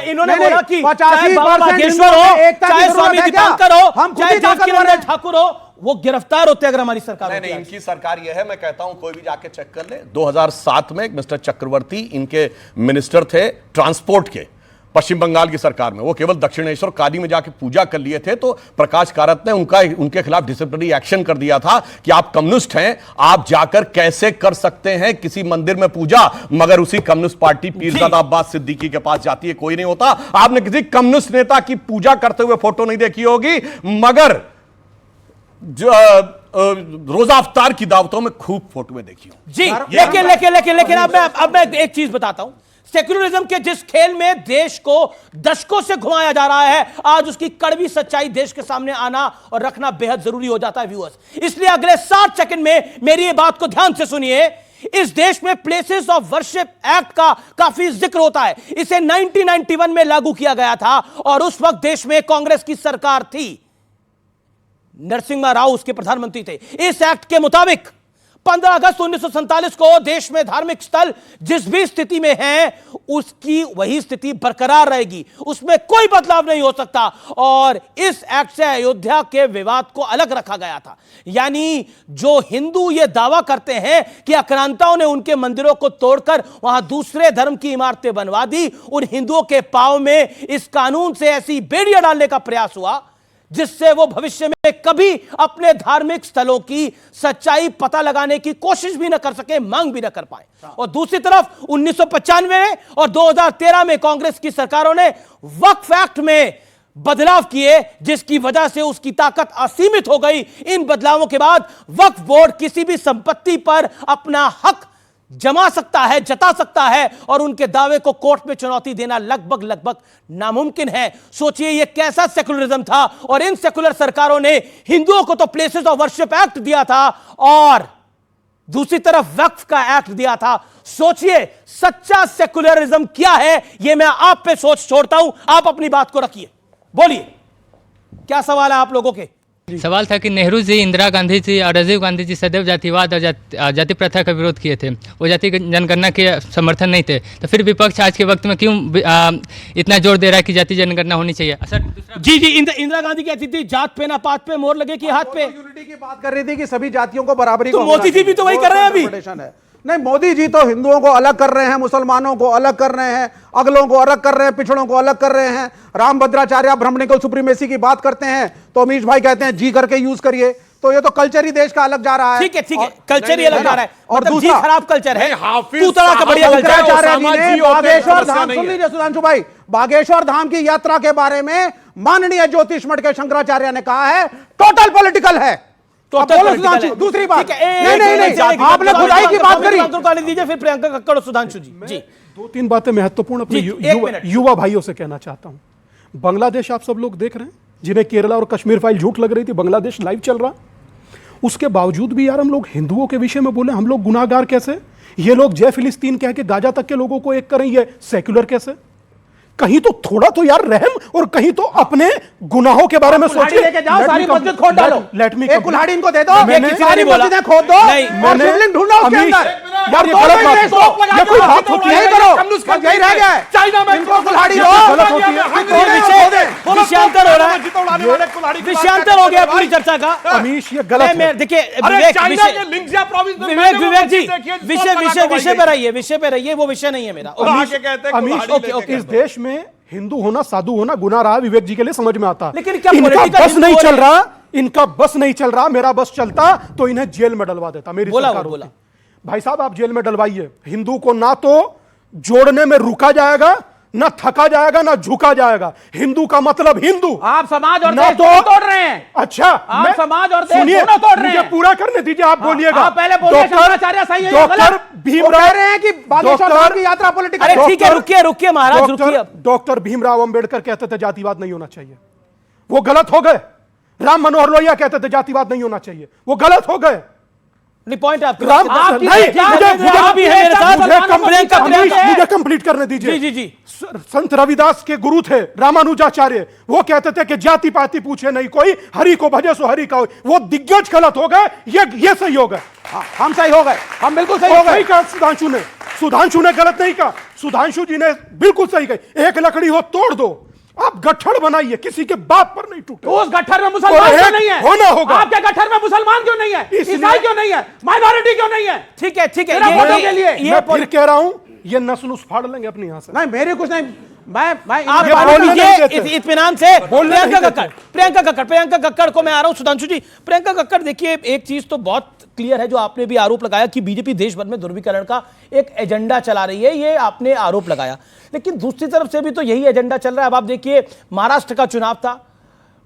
इन्होंने बोला कि चाहे बाबा बागेश्वर हो, चाहे स्वामी दीपांकर हो, चाहे देवकीनंदन ठाकुर हो, वो गिरफ्तार होते अगर हमारी सरकार। नहीं, इनकी सरकार यह है, मैं कहता हूं कोई भी जाके चेक कर ले। 2007 में मिस्टर चक्रवर्ती इनके मिनिस्टर थे ट्रांसपोर्ट के, पश्चिम बंगाल की सरकार में। वो केवल दक्षिणेश्वर काली में जाके पूजा कर लिए थे, तो प्रकाश कारत ने उनके खिलाफ डिसिप्लिनरी एक्शन कर दिया था कि आप कम्युनिस्ट हैं, आप जाकर कैसे कर सकते हैं किसी मंदिर में पूजा। मगर उसी कम्युनिस्ट पार्टी पीरजादा अब्बास सिद्दीकी के पास जाती है, कोई नहीं होता। आपने किसी कम्युनिस्ट नेता की पूजा करते हुए फोटो नहीं देखी होगी, मगर रोजा अफ्तार की दावतों में खूब फोटोएं देखी हो। जी, लेकिन अब मैं एक चीज बताता हूं। सेक्युलरिज्म के जिस खेल में देश को दशकों से घुमाया जा रहा है, आज उसकी कड़वी सच्चाई देश के सामने आना और रखना बेहद जरूरी हो जाता है व्यूअर्स। इसलिए अगले 60 सेकंड में मेरी ये बात को ध्यान से सुनिए। इस देश में प्लेसेस ऑफ वर्शिप एक्ट का काफी जिक्र होता है। इसे 1991 में लागू किया गया था और उस वक्त देश में कांग्रेस की सरकार थी, नरसिम्हा राव उसके प्रधानमंत्री थे। इस एक्ट के मुताबिक 15 अगस्त 1947 को देश में धार्मिक स्थल जिस भी स्थिति में है, उसकी वही स्थिति बरकरार रहेगी, उसमें कोई बदलाव नहीं हो सकता। और इस एक्ट से अयोध्या के विवाद को अलग रखा गया था। यानी जो हिंदू ये दावा करते हैं कि आक्रांताओं ने उनके मंदिरों को तोड़कर वहां दूसरे धर्म की इमारतें बनवा दी, उन हिंदुओं के पांव में इस कानून से ऐसी बेड़ियां डालने का प्रयास हुआ जिससे वो भविष्य में कभी अपने धार्मिक स्थलों की सच्चाई पता लगाने की कोशिश भी न कर सके, मांग भी न कर पाए। और दूसरी तरफ 1995 में और 2013 में कांग्रेस की सरकारों ने वक्फ एक्ट में बदलाव किए, जिसकी वजह से उसकी ताकत असीमित हो गई। इन बदलावों के बाद वक्फ बोर्ड किसी भी संपत्ति पर अपना हक जमा सकता है, जता सकता है और उनके दावे को कोर्ट में चुनौती देना लगभग नामुमकिन है। सोचिए ये कैसा सेकुलरिज्म था। और इन सेकुलर सरकारों ने हिंदुओं को तो प्लेसेस ऑफ वर्शिप एक्ट दिया था और दूसरी तरफ वक्फ का एक्ट दिया था। सोचिए सच्चा सेकुलरिज्म क्या है, यह मैं आप पे सोच छोड़ता हूं। आप अपनी बात को रखिए, बोलिए क्या सवाल है आप लोगों के। सवाल था कि नेहरू जी, इंदिरा गांधी जी और राजीव गांधी जी सदैव जातिवाद और जाति प्रथा का विरोध किए थे, वो जाति जनगणना के समर्थन नहीं थे, तो फिर विपक्ष आज के वक्त में क्यों इतना जोर दे रहा है कि जाति जनगणना होनी चाहिए? सर जी इंदिरा गांधी कहती थी जात पे ना पात पे मोहर लगे कि हाथ पे। यूनिटी की बात कर रही थी कि सभी जातियों को बराबरी, तो मोदी जी भी तो वही कर रहे हैं अभी। नहीं, मोदी जी तो हिंदुओं को अलग कर रहे हैं, मुसलमानों को अलग कर रहे हैं, अगलों को अलग कर रहे हैं, पिछड़ों को अलग कर रहे हैं। रामभद्राचार्य ब्राह्मणिकल सुप्रीमेसी की बात करते हैं तो अमीश भाई कहते हैं जी करके यूज करिए। तो ये तो कल्चर ही देश का अलग जा रहा है। ठीक है, कल्चर ही अलग जा रहा है। और दूसरा खराब कल्चर है, हाफिज का बढ़िया कल्चर है। बागेश्वर धाम सुन लीजिए सुधांशु भाई, बागेश्वर धाम की यात्रा के बारे में माननीय ज्योतिष मठ के शंकराचार्य ने कहा है टोटल पॉलिटिकल है। टोटल बोलो पॉलिटिकल सुधांशु, है। दूसरी बात। ठीक है, नहीं, आपने खुदाई की बात करी। ताली दीजिए, फिर प्रियंका कक्कड़ और सुधांशु जी। जी, 2-3 बातें महत्वपूर्ण अपने जी, एक मिनट। युवा भाइयों से कहना चाहता हूं। बांग्लादेश आप सब लोग देख रहे हैं, जिन्हें केरला और कश्मीर फाइल झूठ लग रही थी, बांग्लादेश लाइव चल रहा। उसके बावजूद भी यार हम लोग हिंदुओं के विषय में बोले हम लोग गुनाहगार कैसे? ये लोग जय फिलिस्तीन कह के गाजा तक के लोगों को एक करें, ये सेक्युलर कैसे? कहीं तो थोड़ा तो यार रहम, और कहीं तो अपने गुनाहों के बारे में सोचिए। लेके जाओ, सारी मस्जिद खोद डालो। लेट मी एक कुल्हाड़ी इनको दे दो, मैंने सारी मस्जिदें खोद दो और शिवलिंग ढूंढो उसके अंदर। यार ये गलत बात है। ये कोई बात होती है? यही करो, बस यही रह गया है। चाइना में इनको कुल्हाड़ी ये दो। गलत होती है। विषयांतर हो रहा है, विषयांतर हो गया पूरी चर्चा का। अमीश ये गलत है। देखिए विवेक जी, विषय पर रहिए, विषय पे रहिए, वो विषय नहीं है मेरा। अमीश इस देश में हिंदू होना साधु होना गुनाह रहा, विवेक जी के लिए समझ में आता। लेकिन क्या इनका पॉलिटिकल बस नहीं हिंदू चल रहा, इनका बस नहीं चल रहा। मेरा बस चलता तो इन्हें जेल में डलवा देता, मेरी सरकार होती। भाई साहब आप जेल में डलवाइए, हिंदू को ना तो जोड़ने में रुका जाएगा, ना थका जाएगा, ना झुका जाएगा। हिंदू का मतलब हिंदू। आप समाज और ना देश दोनों तोड़ रहे हैं। अच्छा, आप समाज और देश सुनिए, दोनों तोड़ रहे मुझे हैं। पूरा करने दीजिए, आप बोलिएगा। आप पहले बोलिए, शंकराचार्य सही है या गलत? डॉक्टर भीमराव कह रहे हैं कि बागेश्वर धाम की यात्रा पॉलिटिकल। अरे ठीक है, रुकिए रुकिए महाराज, रुकिए। डॉक्टर भीमराव अंबेडकर कहते थे जातिवाद नहीं होना चाहिए, वो गलत हो गए। राम मनोहर लोहिया कहते थे जातिवाद नहीं होना चाहिए, वो गलत हो गए। पॉइंट आपकी मुझे कंप्लीट करने दीजिए। जी जी जी। संत रविदास के गुरु थे रामानुजाचार्य, वो कहते थे कि जाति पाति पूछे नहीं कोई, हरि को भजे सो हरि का होय। वो दिग्गज गलत हो गए, ये सही हो गए। हम सही हो गए, हम बिल्कुल सही हो गए। सही कहा सुधांशु ने गलत नहीं कहा। सुधांशु जी ने बिल्कुल सही कही। एक लकड़ी हो तोड़ दो, आप गट्ठड़ बनाइए, किसी के बाप पर नहीं टूटे। उस गट्ठर में मुसलमान क्यों नहीं है? होना होगा। आपके गट्ठर में मुसलमान क्यों नहीं है? ईसाई क्यों नहीं है? माइनॉरिटी क्यों नहीं है? ठीक है ठीक है, मैं फिर कह रहा हूं, ये नस फाड़ लेंगे अपने यहां से। नहीं, मेरे कुछ नहीं। मैं आप इत्मीनान से प्रियंका कक्कड़ को मैं आ रहा हूं। सुधांशु जी, प्रियंका कक्कड़, देखिए एक चीज तो बहुत क्लियर है, जो आपने भी आरोप लगाया कि बीजेपी देश भर में ध्रुवीकरण का एक एजेंडा चला रही है, ये आपने आरोप लगाया। लेकिन दूसरी तरफ से भी तो यही एजेंडा चल रहा है। अब आप देखिए, महाराष्ट्र का चुनाव था,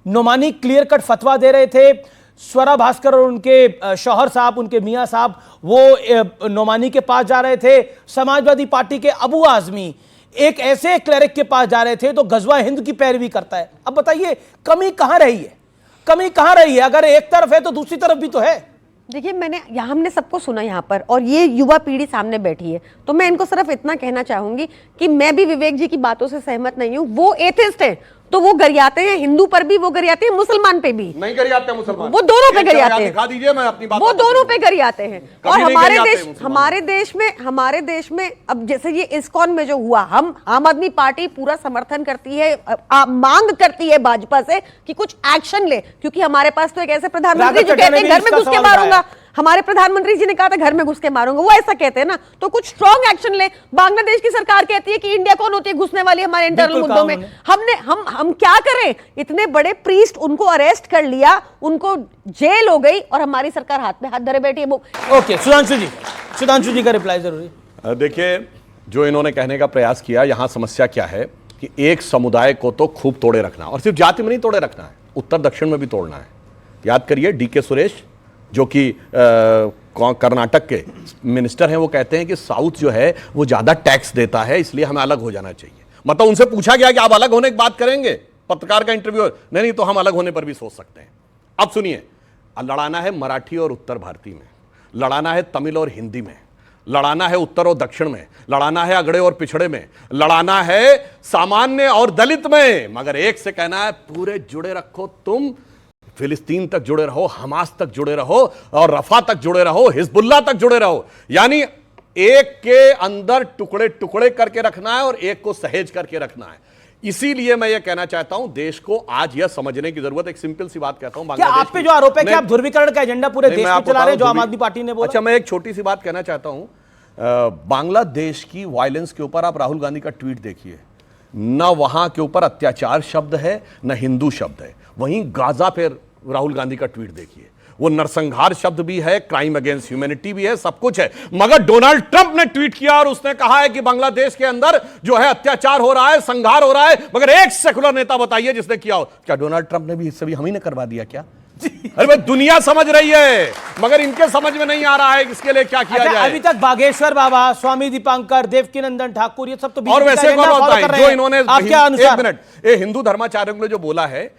नोमानी क्लियर कट फतवा दे रहे थे। स्वरा भास्कर और उनके शौहर साहब, उनके मियां साहब, वो नोमानी के पास जा रहे थे। समाजवादी पार्टी के अबू आजमी एक ऐसे क्लरिक के पास जा रहे थे तो गजवा हिंद की पैरवी करता है। अब बताइए कमी कहां रही है? कमी कहां रही है? अगर एक तरफ है तो दूसरी तरफ भी तो है। देखिए, हमने सबको सुना यहाँ पर, और ये युवा पीढ़ी सामने बैठी है, तो मैं इनको सिर्फ इतना कहना चाहूंगी कि मैं भी विवेक जी की बातों से सहमत नहीं हूँ। वो एथिस्ट हैं तो वो गरियाते हैं, हिंदू पर भी वो गरियाते हैं, मुसलमान पे भी नहीं गरियाते मुसलमान, वो दोनों पे गरियाते हैं। दिखा दीजिए, मैं अपनी बात वो दोनों पे गरियाते हैं। और हमारे देश में अब जैसे ये इस्कॉन में जो हुआ, हम आम आदमी पार्टी पूरा समर्थन करती है, मांग करती है भाजपा से कि कुछ एक्शन ले, क्योंकि हमारे पास तो एक ऐसे प्रधानमंत्री जो कहते हैं घर में घुस के मारूंगा। हमारे प्रधानमंत्री जी ने कहा था घर में घुस के मारूंगा, वो ऐसा कहते हैं ना, तो कुछ स्ट्रॉन्ग एक्शन ले। बांग्लादेश की सरकार कहती है कि इंडिया कौन होती है घुसने वाली हमारे इंटरनल मुद्दों में। हम क्या करें? इतने बड़े प्रीस्ट, उनको अरेस्ट कर लिया, उनको जेल हो गई, और हमारी सरकार हाथ में हाथ धरे बैठी है। ओके, सुधांशु जी का रिप्लाई जरूरी। देखिए, जो इन्होंने कहने का प्रयास किया, यहां समस्या क्या है कि एक समुदाय को तो खूब तोड़े रखना, और सिर्फ जाति में नहीं तोड़े रखना है, उत्तर दक्षिण में भी तोड़ना है। याद करिए, डीके सुरेश जो कि कर्नाटक के मिनिस्टर हैं, वो कहते हैं कि साउथ जो है वो ज्यादा टैक्स देता है, इसलिए हमें अलग हो जाना चाहिए। मतलब उनसे पूछा गया कि आप अलग होने की बात करेंगे, पत्रकार का इंटरव्यू, नहीं तो हम अलग होने पर भी सोच सकते हैं। अब सुनिए, लड़ाना है मराठी और उत्तर भारती में, लड़ाना है तमिल और हिंदी में, लड़ाना है उत्तर और दक्षिण में, लड़ाना है अगड़े और पिछड़े में, लड़ाना है सामान्य और दलित में, मगर एक से कहना है पूरे जुड़े रखो। तुम फिलिस्तीन तक जुड़े रहो, हमास तक जुड़े रहो, और रफा तक जुड़े रहो, हिजबुल्लाह तक जुड़े रहो। यानी एक के अंदर टुकड़े टुकड़े करके रखना है और एक को सहेज करके रखना है। इसीलिए मैं यह कहना चाहता हूं, देश को आज यह समझने की जरूरत। एक सिंपल सी बात कहता हूं, क्या आप पे जो आरोप है कि आप ध्रुवीकरण का एजेंडा पूरे देश में चला रहे हैं, जो आम आदमी पार्टी ने बोला? अच्छा, मैं एक छोटी सी बात कहना चाहता हूं। बांग्लादेश की वायलेंस के ऊपर आप राहुल गांधी का ट्वीट देखिए, न वहां के ऊपर अत्याचार शब्द है, न हिंदू शब्द है। वहीं गाजा पे राहुल गांधी का ट्वीट देखिए, वो नरसंहार शब्द भी है, क्राइम अगेंस्ट ह्यूमैनिटी भी है, सब कुछ है। मगर डोनाल्ड ट्रंप ने ट्वीट किया और उसने कहा है कि बांग्लादेश के अंदर जो है अत्याचार हो रहा है, संहार हो रहा है। मगर एक सेकुलर नेता बताइए जिसने किया हो। क्या डोनाल्ड ट्रंप ने भी इससे भी हम ही ने करवा दिया क्या? अरे भाई दुनिया समझ रही है, मगर इनके समझ में नहीं आ रहा है इसके लिए क्या किया जाए। अभी तक बागेश्वर बाबा, स्वामी दीपांकर, देवकीनंदन ठाकुर, ये सब तो और वैसे कौन होता है जो इन्होंने आपके अनुसार? एक मिनट, ये हिंदू धर्माचार्यों ने जो बोला है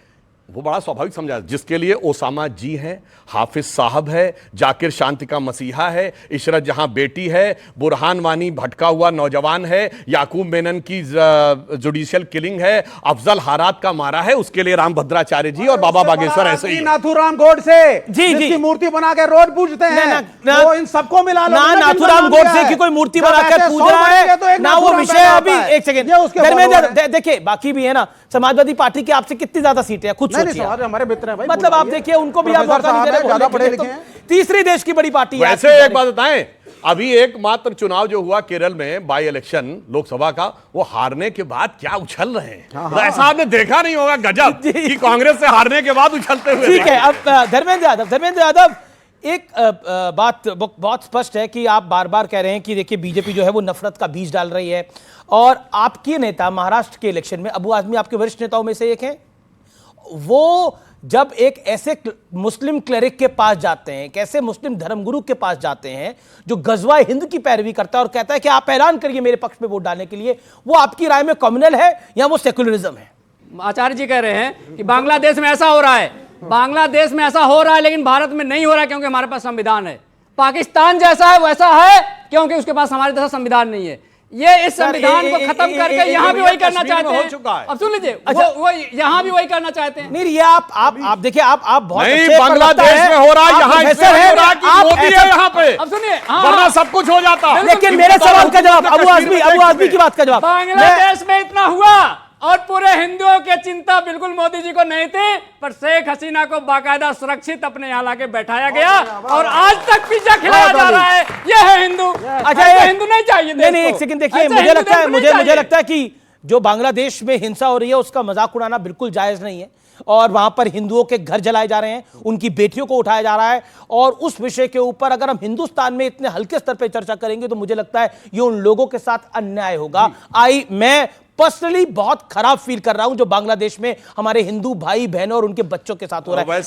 वो बड़ा स्वाभाविक समझा, जिसके लिए ओसामा जी हैं, हाफिज साहब है, जाकिर शांति का मसीहा है, इशरत जहां बेटी है, बुरहान वानी भटका हुआ नौजवान है, याकूब मेनन की जुडिशियल किलिंग है, अफजल हारात का मारा है, उसके लिए राम भद्राचार्य जी और बाबा बागेश्वर ऐसे ही। नाथूराम गोडसे जी जिसकी मूर्ति बना के रोज पूजते हैं, वो इन सबको मिला लो। नाथूराम गोडसे की कोई मूर्ति बनाकर पूज रहा है ना, वो विषय अभी एक सेकंड देखिए, बाकी भी है ना, समाजवादी पार्टी की आपसे कितनी ज्यादा सीटें हैं खुद सोचिए। हमारे मित्र हैं भाई, मतलब आप देखिए उनको भी आप मौका नहीं दे रहे, ज्यादा पढ़े लिखे हैं, तीसरी देश की बड़ी पार्टी है। वैसे एक बात बताएं, अभी एकमात्र चुनाव जो हुआ केरल में बाई इलेक्शन लोकसभा का, वो हारने के बाद क्या उछल रहे हैं, तो ऐसा आपने देखा नहीं होगा गजब कि कांग्रेस से हारने के बाद उछलते हुए। ठीक है, अब धर्मेंद्र यादव एक बात बहुत स्पष्ट है कि आप बार बार कह रहे हैं कि देखिए बीजेपी जो है वो नफरत का बीज डाल रही है, और आपके नेता महाराष्ट्र के इलेक्शन में अबू आजमी आपके वरिष्ठ नेताओं में से एक हैं, वो जब एक ऐसे मुस्लिम क्लेरिक के पास जाते हैं, कैसे मुस्लिम धर्मगुरु के पास जाते हैं जो गजवा हिंद की पैरवी करता है और कहता है कि आप ऐलान करिए मेरे पक्ष में वोट डालने के लिए, वो आपकी राय में कम्युनल है या वो सेकुलरिज्म है? आचार्य जी कह रहे हैं कि बांग्लादेश में ऐसा हो रहा है, बांग्लादेश में ऐसा हो रहा है लेकिन भारत में नहीं हो रहा है क्योंकि हमारे पास संविधान है। पाकिस्तान जैसा है वैसा है क्योंकि उसके पास हमारे जैसा संविधान नहीं है। ये इस संविधान को खत्म करके यहाँ भी वही करना चाहते हैं। अब सुन लीजिए, वो यहाँ भी वही करना चाहते हैं। नहीं, ये आप देखिए, आप बहुत नहीं, बांग्लादेश में हो रहा है, यहाँ इसमें हो रहा है कि मोदी है यहाँ पे। अब सुनिए, वरना सब कुछ हो जाता। लेकिन मेरे सवाल का जवाब, अबू आजमी की बात का जवाब। बांग्लादेश में इतना हुआ और पूरे हिंदुओं की चिंता बिल्कुल मोदी जी को नहीं थी, पर शेख हसीना को बाकायदा सुरक्षित अपने यहाँ लाके बैठाया गया और आज तक पीछा खिलाया जा रहा है। ये है हिंदू। अच्छा, ये हिंदू नहीं चाहिए। नहीं, एक सेकंड देखिए, मुझे लगता है कि जो बांग्लादेश में हिंसा हो रही है उसका मजाक उड़ाना बिल्कुल जायज नहीं है, और वहां पर हिंदुओं के घर जलाए जा रहे हैं, उनकी बेटियों को उठाया जा रहा है, और उस विषय के ऊपर अगर हम हिंदुस्तान में इतने हल्के स्तर पर चर्चा करेंगे तो मुझे लगता है ये उन लोगों के साथ अन्याय होगा। मैं पर्सनली बहुत खराब फील कर रहा हूं जो बांग्लादेश में हमारे हिंदू भाई बहनों और उनके बच्चों के साथ हो रहा है।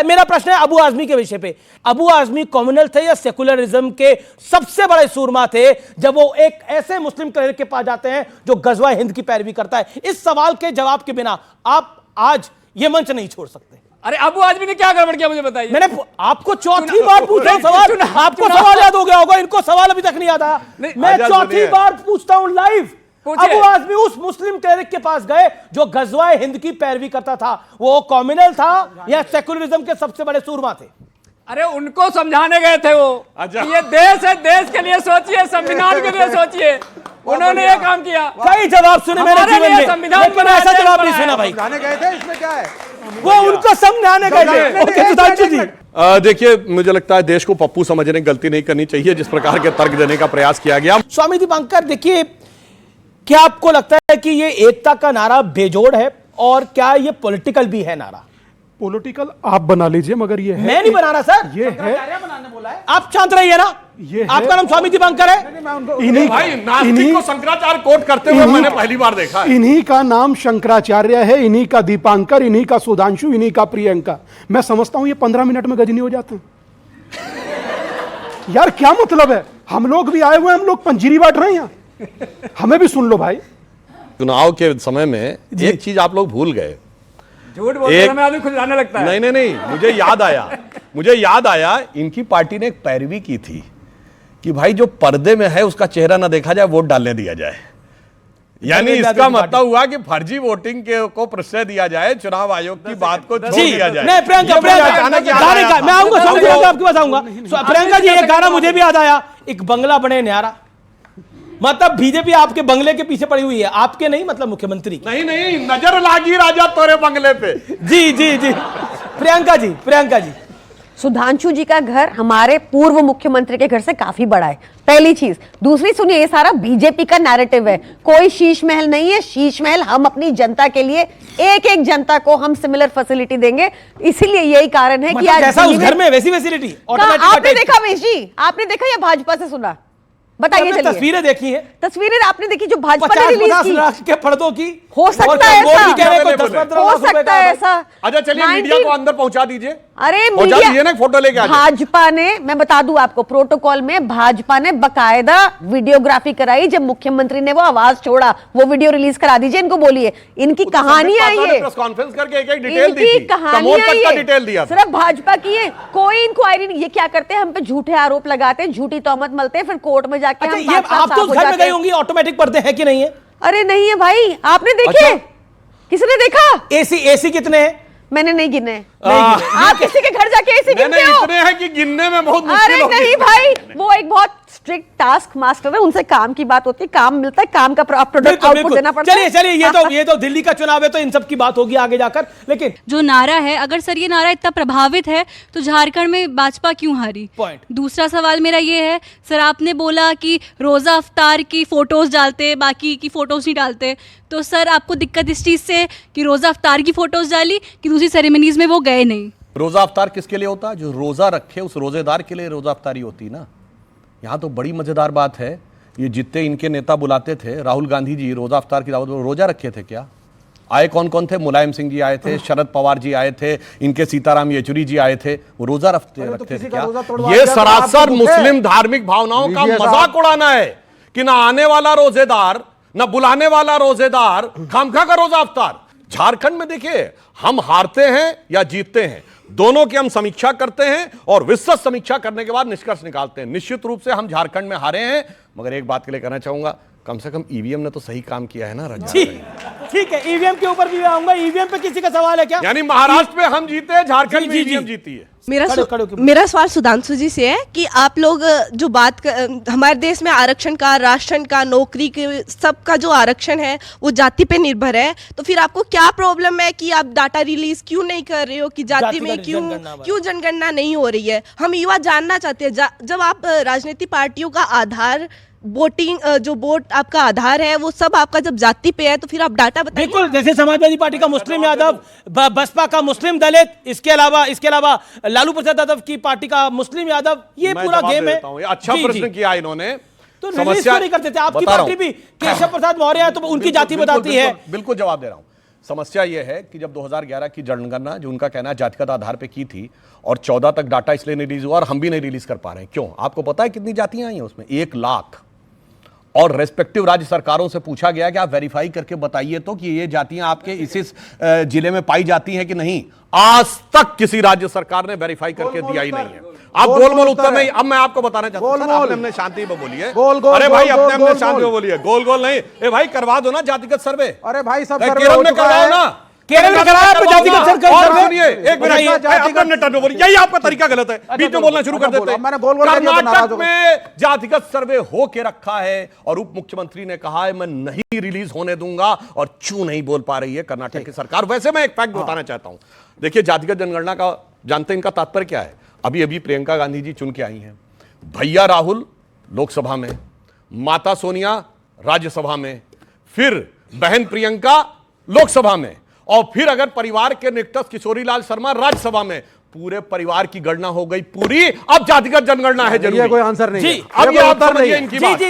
मेरा प्रश्न है अबू आजमी के विषय पे। अबू आजमी कम्युनल थे या सेकुलरिज्म के सबसे बड़े सूरमा थे जब वो एक ऐसे मुस्लिम क्लरिक के पास जाते हैं जो गजवा हिंद की पैरवी करता है? इस सवाल के जवाब के बिना आप आज ये मंच नहीं छोड़ सकते। अरे अबू आजमी ने क्या गड़बड़ किया मुझे बताइए। मैंने आपको चौथी बार पूछा सवाल, आपको सवाल याद हो गया होगा, इनको सवाल अभी तक नहीं याद आया। मैं चौथी बार पूछता हूं लाइव। अबू आजमी उस मुस्लिम क्लेरिक के पास गए जो गजवाए हिंद की पैरवी करता था, वो कम्युनल था या सेकुलरिज्म के सबसे बड़े सूरमा थे? अरे उनको समझाने गए थे वो। ये देश है, देश के लिए सोचिए, संविधान के लिए सोचिए। उन्होंने ये काम किया। कई जवाब सुने मेरे जीवन में, लेकिन ऐसा जवाब नहीं सुना भाई। समझाने गए थे, इसमें क्या है? वो उनको समझाने गए थे। सुधांशु जी, देखिए, मुझे लगता है देश को पप्पू समझने की गलती नहीं करनी चाहिए जिस प्रकार के तर्क देने का प्रयास किया गया। स्वामी दीपांकर, देखिए, क्या आपको लगता है कि ये एकता का नारा बेजोड़ है, और क्या ये पॉलिटिकल भी है नारा? पॉलिटिकल आप बना लीजिए, मगर ये है, मैं नहीं बना रहा सर, ये है। आप शांत रहिए ना। ये आपका नाम स्वामी दीपांकर है? भाई नास्तिक को शंकराचार्य कोट करते हुए मैंने पहली बार देखा है। इन्हीं का नाम शंकराचार्य है, इन्हीं का दीपांकर, इन्हीं का सुधांशु, इन्हीं का प्रियंका। मैं समझता हूं ये 15 मिनट में गजनी हो जाते हैं। यार क्या मतलब है? हम लोग भी आए हुए, हम लोग पंजीरी बांट रहे हैं यहाँ, हमें भी सुन लो भाई। चुनाव के समय में एक चीज आप लोग भूल गए, झूठ बोलने में आदमी खुद जाने लगता है। नहीं, मुझे याद आया इनकी पार्टी ने एक पैरवी की थी कि भाई जो पर्दे में है उसका चेहरा ना देखा जाए, वोट डालने दिया जाए। यानी इसका मतलब हुआ कि फर्जी वोटिंग को प्रश्रय दिया जाए, चुनाव आयोग की बात को छोड़ दिया जाए। नहीं, प्रियंका मैं आऊंगा, आपके पास आऊंगा। प्रियंका जी, एक गाना मुझे भी याद आया, एक बंगला बने न्यारा। मतलब बीजेपी आपके बंगले के पीछे पड़ी हुई है, आपके नहीं, मतलब मुख्यमंत्री। नहीं, नजर लागी राजा तोरे बंगले पे। जी। प्रियंका जी, सुधांशु जी का घर हमारे पूर्व मुख्यमंत्री के घर से काफी बड़ा है, पहली चीज। दूसरी सुनिए, ये सारा बीजेपी का नैरेटिव है, कोई शीश महल नहीं है। शीश महल हम अपनी जनता के लिए, एक जनता को हम सिमिलर फैसिलिटी देंगे, इसीलिए यही कारण है कि आज जैसा उस घर में वैसी फैसिलिटी आपने देखा वेश जी, आपने देखा या भाजपा से सुना? बताइए आपने चलिए। तस्वीरें देखी हैं? तस्वीरें आपने देखी जो भाजपा ने 50 रिलीज लाख की? के पर्दों की हो सकता और है वो ऐसा। भी कह रहे हैं कोई 10-15 हो लाख रुपए सकता का है है। ऐसा। अच्छा चलिए मीडिया को अंदर पहुंचा दीजिए। अरे पहुंचा दीजिए ना, फोटो लेके आ जाए। भाजपा ने, मैं बता दूं आपको, प्रोटोकॉल में भाजपा ने बकायदा वीडियोग्राफी कराई। जब मुख्यमंत्री ने वो आवाज छोड़ा, वो वीडियो रिलीज करा दीजिए, इनको बोलिए। इनकी कहानियां ये, प्रेस कॉन्फ्रेंस करके एक डिटेल दी इनकी थी, कहानियां का डिटेल दिया था। सिर्फ भाजपा की है, कोई इंक्वायरी नहीं। ये क्या करते हैं, हम पे झूठे आरोप लगाते हैं, झूठी तोहमत मलते हैं, फिर कोर्ट में जाके अच्छा, हम ये आप तो उस घर में गई होंगी, ऑटोमेटिक पर्दे हैं कि नहीं है? अरे नहीं है भाई, आपने देखे? अच्छा? किसने देखा? एसी कितने हैं? मैंने नहीं गिने। आप किसी के घर जाके ऐसे गिनते हो? इतने हैं कि गिनने में बहुत मुश्किल अरे होगी। नहीं भाई, वो एक बहुत स्ट्रिक्ट टास्क मास्टर है, उनसे काम की बात होती है, काम मिलता है, काम का प्रोडक्ट आउटपुट देना पड़ता है। चलिए ये तो दिल्ली का चुनाव है, तो इन सब की बात होगी आगे जाकर। लेकिन जो नारा है, अगर सर ये नारा इतना प्रभावित है तो झारखंड में भाजपा क्यों हारी? पॉइंट। दूसरा सवाल मेरा ये है, सर आपने बोला कि रोजा अफ्तार की फोटोज डालते, बाकी की फोटोज नहीं डालते, तो सर आपको दिक्कत इस चीज से कि रोजा अफ्तार की फोटोज डाली कि दूसरी सेरेमनीज में वो गए नहीं? रोजा अफ्तार किसके लिए होता है? जो रोजा रखे उस रोजेदार के लिए रोजा अफ्तारी होती ना। यहाँ तो बड़ी मजेदार बात है, ये जितने इनके नेता बुलाते थे, राहुल गांधी जी रोजा अफ्तार की दावत में रोजा रखे थे क्या? आए कौन कौन थे? मुलायम सिंह जी आए थे, शरद पवार जी आए थे, इनके सीताराम येचुरी जी आए थे, वो रोजा रखते थे क्या? ये सरासर मुस्लिम धार्मिक भावनाओं का मजाक उड़ाना है कि ना आने वाला रोजेदार, ना बुलाने वाला रोजेदार, खामखा का रोजा अफ्तार। झारखंड में देखिए, हम हारते हैं या जीतते हैं, दोनों की हम समीक्षा करते हैं और विस्तृत समीक्षा करने के बाद निष्कर्ष निकालते हैं। निश्चित रूप से हम झारखंड में हारे हैं, मगर एक बात के लिए कहना चाहूंगा, कम से कम ईवीएम ने तो सही काम किया है ना रंजन। ठीक है, ईवीएम के ऊपर भी आऊंगा। ईवीएम पे किसी का सवाल है क्या? यानी महाराष्ट्र में हम जीते हैं, झारखंड में ईवीएम जीती है। मेरा सवाल सुधांशु जी से है कि आप लोग जो हमारे देश में आरक्षण का, राशन का, नौकरी के, सबका जो आरक्षण है वो जाति पे निर्भर है, तो फिर आपको क्या प्रॉब्लम है कि आप डाटा रिलीज क्यों नहीं कर रहे हो कि जाति में क्यों जनगणना नहीं हो रही है? हम युवा जानना चाहते हैं। जब आप राजनीतिक पार्टियों का आधार वोटिंग, जो वोट आपका आधार है वो सब आपका जब जाति पे है, तो फिर आप डाटा बताइए। बिल्कुल, जैसे समाजवादी पार्टी का मुस्लिम यादव, बसपा का मुस्लिम दलित, इसके अलावा लालू प्रसाद यादव की पार्टी का मुस्लिम यादव, ये पूरा गेम है। अच्छा प्रश्न किया इन्होंने। तो समस्या नहीं करते थे आपकी पार्टी भी, केशव प्रसाद मौर्य है तो उनकी जाति बताती है। बिल्कुल जवाब दे रहा हूं। समस्या यह है कि जब 2011 की जनगणना, जो उनका कहना है जातिगत आधार पे की थी, और 14 तक डाटा इसलिए नहीं रिलीज हुआ और हम भी नहीं रिलीज कर पा रहे हैं। क्यों? आपको पता है कितनी जातियां आई हैं उसमें? 1 लाख। और रेस्पेक्टिव राज्य सरकारों से पूछा गया कि आप वेरीफाई करके बताइए तो कि ये जातियां आपके इस जिले में पाई जाती हैं कि नहीं। आज तक किसी राज्य सरकार ने वेरीफाई करके दिया ही नहीं है। आप गोलमोल उत्तर नहीं। अब मैं आपको बताना चाहता हूं, आपने अपने शांति में बोलिए। अरे भाई अपने शांति में बोलिए, गोल गोल नहीं। ए भाई करवा दो ना जातिगत सर्वे। अरे भाई सब केरल में करवाओ ना, केरल में कराया जातिगत सर्वे। और सुनिए एक मिनट, यही आपका तरीका गलत है, बीच में बोलना शुरू कर देते हैं। कर्नाटक में जातिगत सर्वे हो के रखा है और उप मुख्यमंत्री ने कहा है मैं नहीं रिलीज होने दूंगा, और क्यों नहीं बोल पा रही है कर्नाटक की सरकार। वैसे मैं एक फैक्ट बताना चाहता हूं, देखिए जातिगत जनगणना का जानते हैं इनका तात्पर्य क्या है? अभी प्रियंका गांधी जी चुन के आई हैं, भैया राहुल लोकसभा में, माता सोनिया राज्यसभा में, फिर बहन प्रियंका लोकसभा में, और फिर अगर परिवार के निकटस्थ किशोरीलाल शर्मा राज्यसभा में, पूरे परिवार की गणना हो गई पूरी। अब जातिगत जनगणना है जरूरी। ये कोई आंसर नहीं है। अब ये आप समझिए इनकी बात।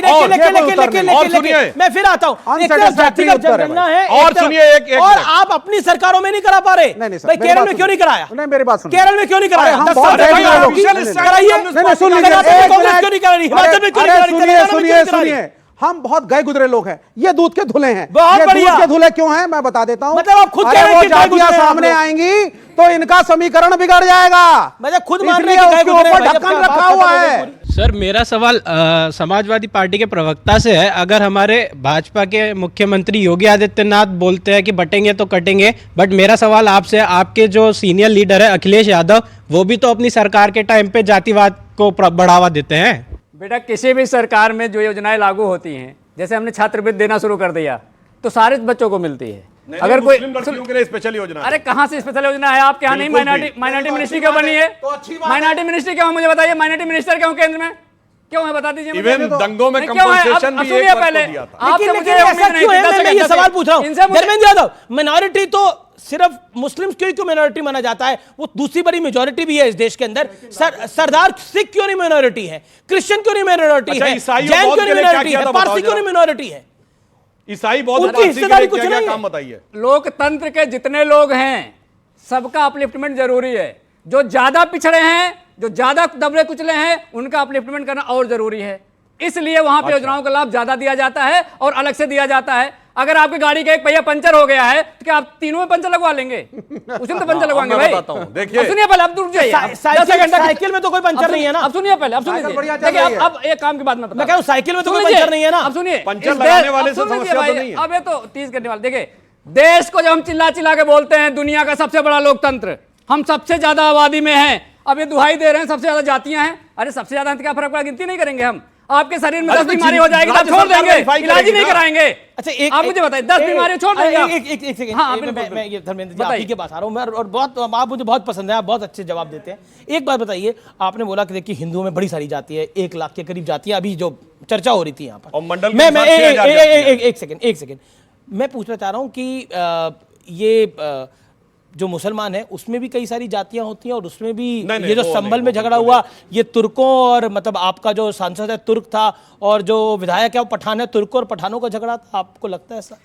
और सुनिए, मैं फिर आता हूं, जातिगत जनगणना है, और सुनिए एक और आप अपनी सरकारों में नहीं करा पा रहे। भाई केरल में क्यों नहीं कराया? नहीं, मेरी बात सुनिए। केरल में क्यों नहीं कराया? सुनिए, हम बहुत गए गुजरे लोग हैं, ये दूध के धुले हैं। बहुत बढ़िया। दूध के धुले क्यों हैं मैं बता देता हूं। मतलब आप खुद कह रहे हैं कि जातियां सामने आएंगी तो इनका समीकरण बिगड़ जाएगा। मतलब खुद मान रहे हैं उसके ऊपर ढक्कन रखा हुआ है। सर मेरा सवाल समाजवादी पार्टी के प्रवक्ता से है। अगर हमारे भाजपा के मुख्यमंत्री योगी आदित्यनाथ बोलते हैं कि बटेंगे तो कटेंगे, बट मेरा सवाल आपसे, आपके जो सीनियर लीडर है अखिलेश यादव, वो भी तो अपनी सरकार के टाइम पे जातिवाद को बढ़ावा देते हैं। बेटा किसी भी सरकार में जो योजनाएं लागू होती हैं, जैसे हमने छात्रवृत्ति देना शुरू कर दिया तो सारे बच्चों को मिलती है। अगर कोई के लिए स्पेशल योजना, अरे कहां से स्पेशल योजना है आपके यहाँ? नहीं, माइनॉरिटी मिनिस्ट्री क्यों बनी है? माइनॉरिटी मिनिस्ट्री क्यों? मुझे बताइए, माइनॉरिटी मिनिस्टर क्यों केंद्र में क्यों है? बता दीजिए। इवन दंगों में कंपनसेशन भी एक पहले आपसे मुझे उम्मीद नहीं थी। मैं ये सवाल पूछ रहा हूं, धर्मेंद्र यादव, माइनॉरिटी तो सिर्फ मुस्लिम्स क्यों क्यों मिनोरिटी माना जाता है? वो दूसरी बड़ी मेजोरिटी भी है इस देश के अंदर। सरदार सिख क्यों नहीं मिनोरिटी है? क्रिश्चियन क्यों नहीं मिनोरिटी है? जैन क्यों नहीं मिनोरिटी है? पारसी क्यों नहीं मिनोरिटी है? ईसाई बौद्ध उनकी हिस्सेदारी कुछ नहीं है। काम बताइए। लोकतंत्र के जितने लोग हैं सबका अपलिफ्टमेंट जरूरी है। जो ज्यादा पिछड़े हैं, जो ज्यादा दबे कुचले हैं, उनका अपलिफ्टमेंट करना और जरूरी है। इसलिए वहां पे योजनाओं का लाभ ज्यादा दिया जाता है और अलग से दिया जाता है। अगर आपकी गाड़ी का एक पहिया पंचर हो गया है तो क्या आप तीनों में पंचर लगवा लेंगे? उसमें तो पंचर लगवाएंगे भाई। देखिए सुनिए पहले, अब रुक जाइए। साइकिल में तो कोई पंचर नहीं है ना। अब सुनिए पहले, अब सुनिए देखिए, अब एक काम की बात मैं कह रहा हूं, साइकिल में तो कोई पंचर नहीं है ना। अब सुनिए, पंचर लगाने वाले से समस्या तो नहीं है। अब ये तो तीज करने वाले। देखिए, देश को जब हम चिल्ला चिल्ला के बोलते हैं दुनिया का सबसे बड़ा लोकतंत्र, हम सबसे ज्यादा आबादी में हैं, अब ये दुहाई दे रहे हैं सबसे ज्यादा जातियां हैं। अरे सबसे ज्यादा क्या फर्क पड़ा? गिनती नहीं करेंगे हम। आपके शरीर में 10 बीमारी हो जाएगी, आप छोड़ देंगे, इलाज ही नहीं कराएंगे। अच्छा आप मुझे बताइए, 10 बीमारी छोड़ देंगे? एक सेकंड, हाँ, मैं ये धर्मेंद्र जी आपकी के पास आ रहा हूँ, और बहुत आप मुझे बहुत पसंद है, आप बहुत अच्छे जवाब देते हैं। एक बात बताइए, आपने बोला कि देखिए हिंदुओं में बड़ी सारी जाति है, 1 लाख के करीब जातियां अभी जो चर्चा हो रही थी यहाँ पर। मंडल मैं एक सेकंड मैं पूछना चाह रहा हूँ कि ये जो मुसलमान है उसमें भी कई सारी जातियां होती हैं, और उसमें भी ये जो संभल में झगड़ा हुआ, ये तुर्कों और मतलब आपका जो सांसद है तुर्क था, और जो विधायक है वो पठान है, तुर्कों और पठानों का झगड़ा था। आपको लगता है ऐसा?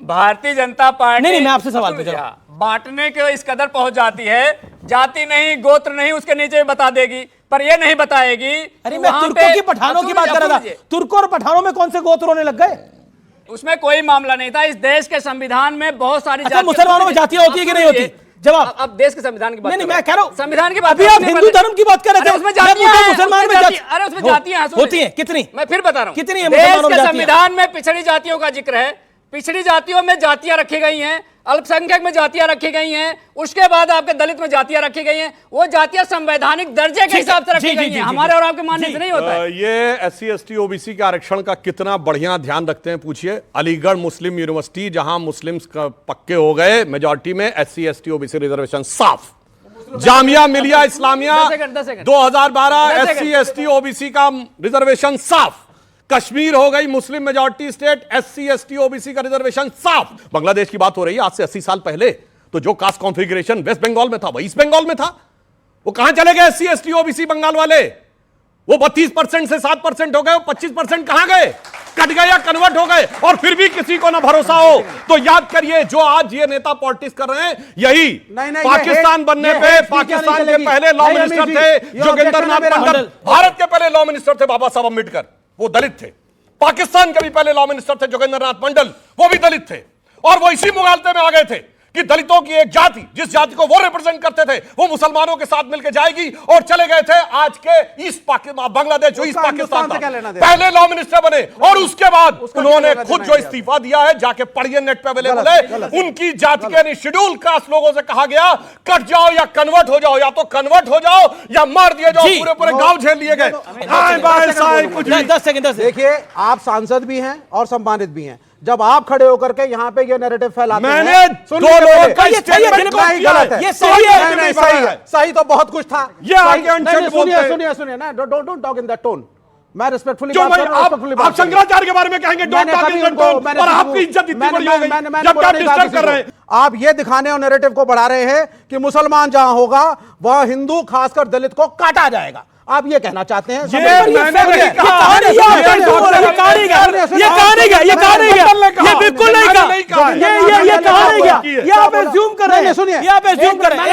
भारतीय जनता पार्टी नहीं, मैं आपसे सवाल पूछ रहा हूं। बांटने के इस कदर पहुंच जाती है, जाति नहीं, गोत्र नहीं, उसके नीचे बता देगी, पर ये नहीं बताएगी। अरे मैं तुर्कों की पठानों की बात कर रहा था। तुर्कों और पठानों में कौन से गोत्र होने लग गए? उसमें कोई मामला नहीं था। इस देश के संविधान में बहुत सारी मुसलमानों में जातियां होती है कि नहीं होती? जवाब। अब देश के संविधान की बात नहीं, मैं कह रहा हूं संविधान की बात। अभी आप हिंदू धर्म की बात कर रहे थे, उसमें जातियां हैं, मुसलमान में अरे उसमें जातियां होती हैं कितनी? मैं फिर बता रहा हूं, कितनी है देश के संविधान में पिछड़ी जातियों का जिक्र है। पिछड़ी जातियों में जातियां रखी गई हैं, अल्पसंख्यक में जातियां रखी गई हैं, उसके बाद आपके दलित में जातियां रखी गई हैं। वो जातियां संवैधानिक दर्जे के हिसाब से रखी गई हैं, हमारे और आपके मानने से नहीं होता है। ये SC ST OBC के आरक्षण का कितना बढ़िया ध्यान रखते हैं पूछिए। अलीगढ़ मुस्लिम यूनिवर्सिटी, जहां मुस्लिम्स पक्के हो गए मेजॉरिटी में, SC ST OBC रिजर्वेशन साफ। Jamia Millia Islamia 2012 SC ST OBC का रिजर्वेशन साफ। कश्मीर हो गई Muslim majority state, SC ST OBC का रिजर्वेशन साफ। बांग्लादेश की बात हो रही है आज से 80 साल पहले, तो जो कास्ट कॉन्फ़िगरेशन वेस्ट बंगाल में था वो ईस्ट बंगाल में था। वो कहां चले गए SC ST OBC बंगाल वाले? वो 32% से 7% हो गए, 25% कहां गए? कट गए या कन्वर्ट हो गए? और फिर भी किसी को ना भरोसा हो तो याद करिए, जो आज ये नेता पॉलिटिक्स कर रहे हैं, यही पाकिस्तान बनने पे पाकिस्तान के पहले लॉ मिनिस्टर थे जोगिंदर नाथ मंडल, भारत के पहले लॉ मिनिस्टर थे बाबा साहब अम्बेडकर, वो दलित थे। पाकिस्तान के भी पहले लॉ मिनिस्टर थे जोगिंदर नाथ मंडल, वो भी दलित थे। और वो इसी मुगालते में आ गए थे कि दलितों की एक जाति, जिस जाति को वो रिप्रेजेंट करते थे, वो मुसलमानों के साथ मिलकर जाएगी, और चले गए थे आज के ईस्ट बांग्लादेश जो ईस्ट पाकिस्तान था, पहले लॉ मिनिस्टर बने। और उसके बाद उन्होंने खुद जो इस्तीफा दिया है, जाके पढ़िए, नेट पे अवेलेबल है, उनकी जाति के यानी शेड्यूल कास्ट लोगों से कहा गया कट जाओ या कन्वर्ट हो जाओ, या तो कन्वर्ट हो जाओ या मार दिए जाओ, पूरे पूरे गांव झेल लिए गए। 10 सेकंड देखिए, आप सांसद भी हैं और सम्मानित भी हैं। जब आप खड़े होकर के यहाँ पे ये नैरेटिव फैलाते हैं, मैंने दो लोगों का स्टेटमेंट गलत है, ये सही है, नहीं सही है, सही तो बहुत कुछ था। ये आगे अनशन बोलते हैं। सुनिए ना, don't talk in that tone. मैं रिस्पेक्टफुली जो आप शंकराचार्य के बारे में कहेंगे don't talk in that tone, और आपकी इज्जत इतनी बड़ी हो गई जब आप डिस्टर्ब कर रहे हैं। आप ये दिखाने और नैरेटिव को बढ़ा रहे हैं कि मुसलमान जहां होगा वह हिंदू खासकर दलित को काटा जाएगा। आप ये कहना चाहते हैं? ये बिल्कुल नहीं कहा, ये कहा नहीं गया, ये आप एज्यूम कर रहे हैं। सुनिए, ये आप एज्यूम कर रहे हैं।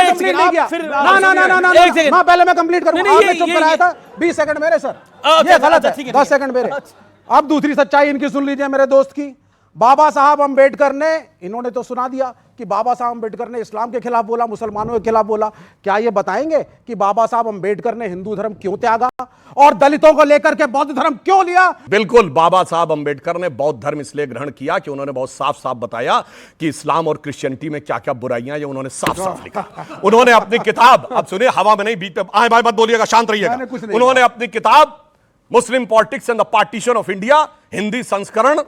ना, पहले मैं कंप्लीट करूं। आपने चुप कराया था 20 सेकंड मेरे सर, ये गलत है। 10 सेकंड मेरे। अब दूसरी सच्चाई इनकी सुन लीजिए मेरे दोस्त की। बाबा साहब अंबेडकर ने, इन्होंने तो सुना दिया कि बाबा साहब अंबेडकर ने इस्लाम के खिलाफ बोला, मुसलमानों के खिलाफ बोला। क्या ये बताएंगे कि बाबा साहब अंबेडकर ने हिंदू धर्म क्यों त्यागा और दलितों को लेकर के बौद्ध धर्म क्यों लिया? बिल्कुल, बाबा साहब अंबेडकर ने बौद्ध धर्म इसलिए ग्रहण किया कि उन्होंने बहुत साफ साफ बताया कि इस्लाम और क्रिश्चियनिटी में क्या क्या बुराइयां, ये उन्होंने साफ साफ लिखा। उन्होंने अपनी किताब, अब सुनिए, हवा में नहीं, बीच पे आए बाय मत बोलिएगा, शांत रहिएगा। उन्होंने अपनी किताब Muslim politics and the partition of India, Hindi संस्करण,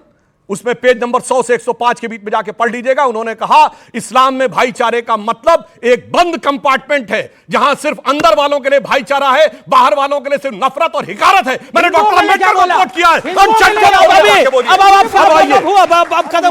उसमें पेज नंबर 100 से 105 के बीच में जाके पढ़ लीजिएगा। उन्होंने कहा इस्लाम में भाईचारे का मतलब एक बंद कंपार्टमेंट है जहां सिर्फ अंदर वालों के लिए भाईचारा है, बाहर वालों के लिए सिर्फ नफरत और हिकारत है। मैंने डॉक्टर अम्बेडकर को कोट किया है।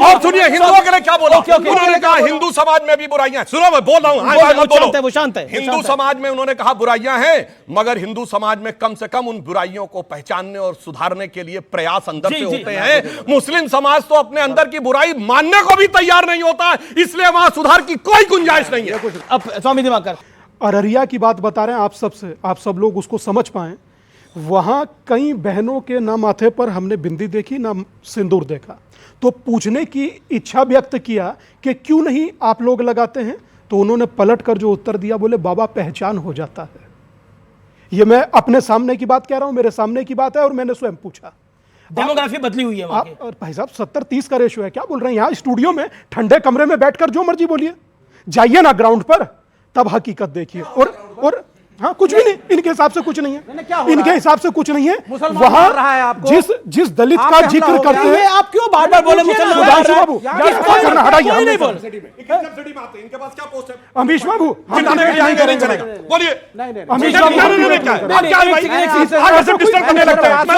और सुनिए हिंदुओं के लिए क्या बोला उन्होंने, कहा हिंदू समाज में भी बुराइयां। सुनो मैं बोल रहा हूं, शांत है। हिंदू समाज में उन्होंने कहा बुराइयां हैं, मगर हिंदू समाज में कम से कम उन बुराइयों को पहचानने और सुधारने के लिए प्रयास अंदर से होते हैं। मुस्लिम समाज तो अपने अंदर की बुराई मानने को भी तैयार नहीं होता है, इसलिए वहां सुधार की कोई गुंजाइश नहीं है। अब स्वामी दिवाकर अररिया की बात बता रहे हैं आप सबसे, आप सब लोग उसको समझ पाएं। वहां कई बहनों के ना माथे पर हमने बिंदी देखी ना सिंदूर देखा, तो पूछने की इच्छा व्यक्त किया कि क्यों नहीं आप लोग लगाते हैं, तो उन्होंने पलट कर जो उत्तर दिया, बोले बाबा पहचान हो जाता है। ये मैं अपने सामने की बात कह रहा हूं, मेरे सामने की बात है और मैंने स्वयं पूछा। डेमोग्राफी बदली हुई है आप और भाई साहब 70-30 का रेशियो है, क्या बोल रहे हैं? यहाँ स्टूडियो में ठंडे कमरे में बैठकर जो मर्जी बोलिए, जाइए ना ग्राउंड पर, तब हकीकत देखिए। और हाँ कुछ भी नहीं, इनके हिसाब से कुछ नहीं है, इनके हिसाब से कुछ नहीं है। वहां जिस दलित का जिक्र करते हैं, आप क्यों बार बार बोले मुसलमान? बाबू हटाइए, इनके पास क्या पोस्ट है? अमीश बाबू बोलिए। अमीश बाबू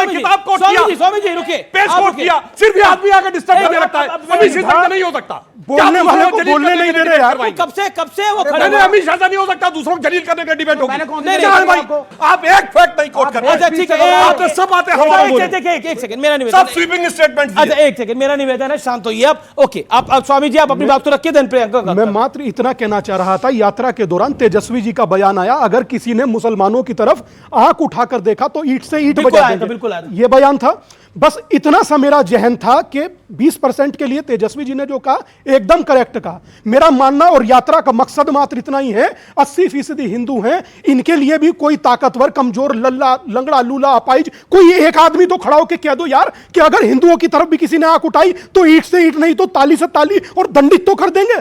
किताब कोट किया, स्वामी जी रुकिए, पेज कोट किया, सिर्फ आदमी आकर डिस्टर्ब करने लगता है। अमीश सिस्टम नहीं हो सकता, बोलने वाले को बोलने नहीं दे रहे यार। कब से वो खड़े हैं? अमीश ऐसा नहीं हो सकता, दूसरों को जलील करने का डिबेट होगी। नहीं भाई, आप एक फैक्ट नहीं कोट कर रहे। अच्छा ठीक है, आप सब बातें हवा में बोल। देखिए एक सेकंड मेरा निवेदन, सब स्वीपिंग स्टेटमेंट। अच्छा एक सेकंड मेरा निवेदन है, शांत होइए आप। ओके आप स्वामी जी आप अपनी बात तो रखिए, देन प्रियंका। मैं मात्र इतना कहना चाह रहा था, यात्रा के दौरान तेजस्वी जी का बयान आया, अगर किसी ने मुसलमानों की तरफ आंख उठाकर देखा तो ईंट से ईंट बजा देंगे, बिल्कुल ये बयान था। बस इतना सा मेरा जहन था कि 20% के लिए तेजस्वी जी ने जो कहा एकदम करेक्ट कहा। मेरा मानना और यात्रा का मकसद मात्र इतना ही है, 80% हिंदू हैं, इनके लिए भी कोई ताकतवर, कमजोर, लल्ला, लंगड़ा, लूला, अपाइज कोई एक आदमी तो खड़ा होकर कह दो यार कि अगर हिंदुओं की तरफ भी किसी ने आंख उठाई तो ईंट से ईंट नहीं तो ताली से ताली और दंडित तो कर देंगे।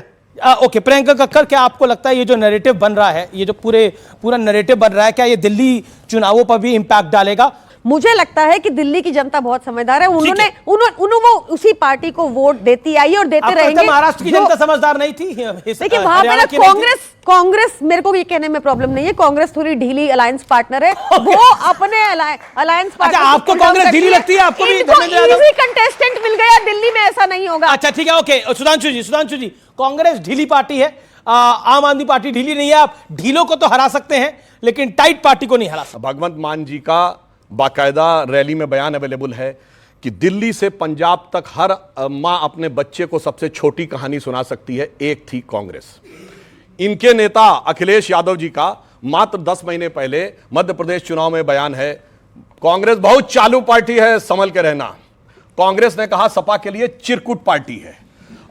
ओके प्रियंका कक्कर, क्या आपको लगता है ये जो नैरेटिव बन रहा है, ये जो पूरा नैरेटिव बन रहा है, क्या ये दिल्ली चुनावों पर भी इंपैक्ट डालेगा? मुझे लगता है कि दिल्ली की जनता बहुत समझदार है। उन्होंने वो उसी पार्टी को वोट देती आई और देते रहेंगे। महाराष्ट्र की जनता समझदार नहीं थी? देखिए वहां पे ना कांग्रेस, मेरे को ये कहने में प्रॉब्लम नहीं है, कांग्रेस थोड़ी ढीली अलायंस पार्टनर है। वो अपने अलायंस पार्टनर, आपको कांग्रेस ढीली लगती है? आपको भी इजी कंटेस्टेंट मिल गया, दिल्ली में ऐसा नहीं होगा। अच्छा ठीक है, ओके सुधांशु जी कांग्रेस ढीली पार्टी है, आम आदमी पार्टी ढीली नहीं है। आप ढीलों को तो हरा सकते हैं लेकिन टाइट पार्टी को नहीं हरा सकते। भगवंत मान जी का बाकायदा रैली में बयान अवेलेबल है कि दिल्ली से पंजाब तक हर मां अपने बच्चे को सबसे छोटी कहानी सुना सकती है, एक थी कांग्रेस। इनके नेता अखिलेश यादव जी का मात्र 10 महीने पहले मध्य प्रदेश चुनाव में बयान है, कांग्रेस बहुत चालू पार्टी है, संभल के रहना। कांग्रेस ने कहा सपा के लिए चिरकुट पार्टी है,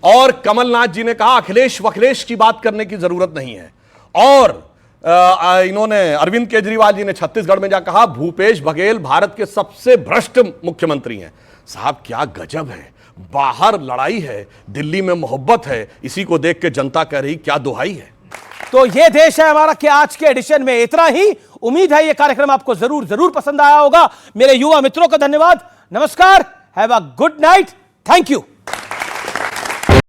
और कमलनाथ जी ने कहा अखिलेश वखिलेश की बात करने की जरूरत नहीं है। और इन्होंने अरविंद केजरीवाल जी ने छत्तीसगढ़ में जाकर कहा भूपेश बघेल भारत के सबसे भ्रष्ट मुख्यमंत्री हैं। साहब क्या गजब है, बाहर लड़ाई है, दिल्ली में मोहब्बत है, इसी को देख के जनता कह रही क्या दुहाई है। तो ये देश है हमारा कि आज के एडिशन में इतना ही। उम्मीद है ये कार्यक्रम आपको जरूर पसंद आया होगा। मेरे युवा मित्रों का धन्यवाद, नमस्कार, have a good night, thank you.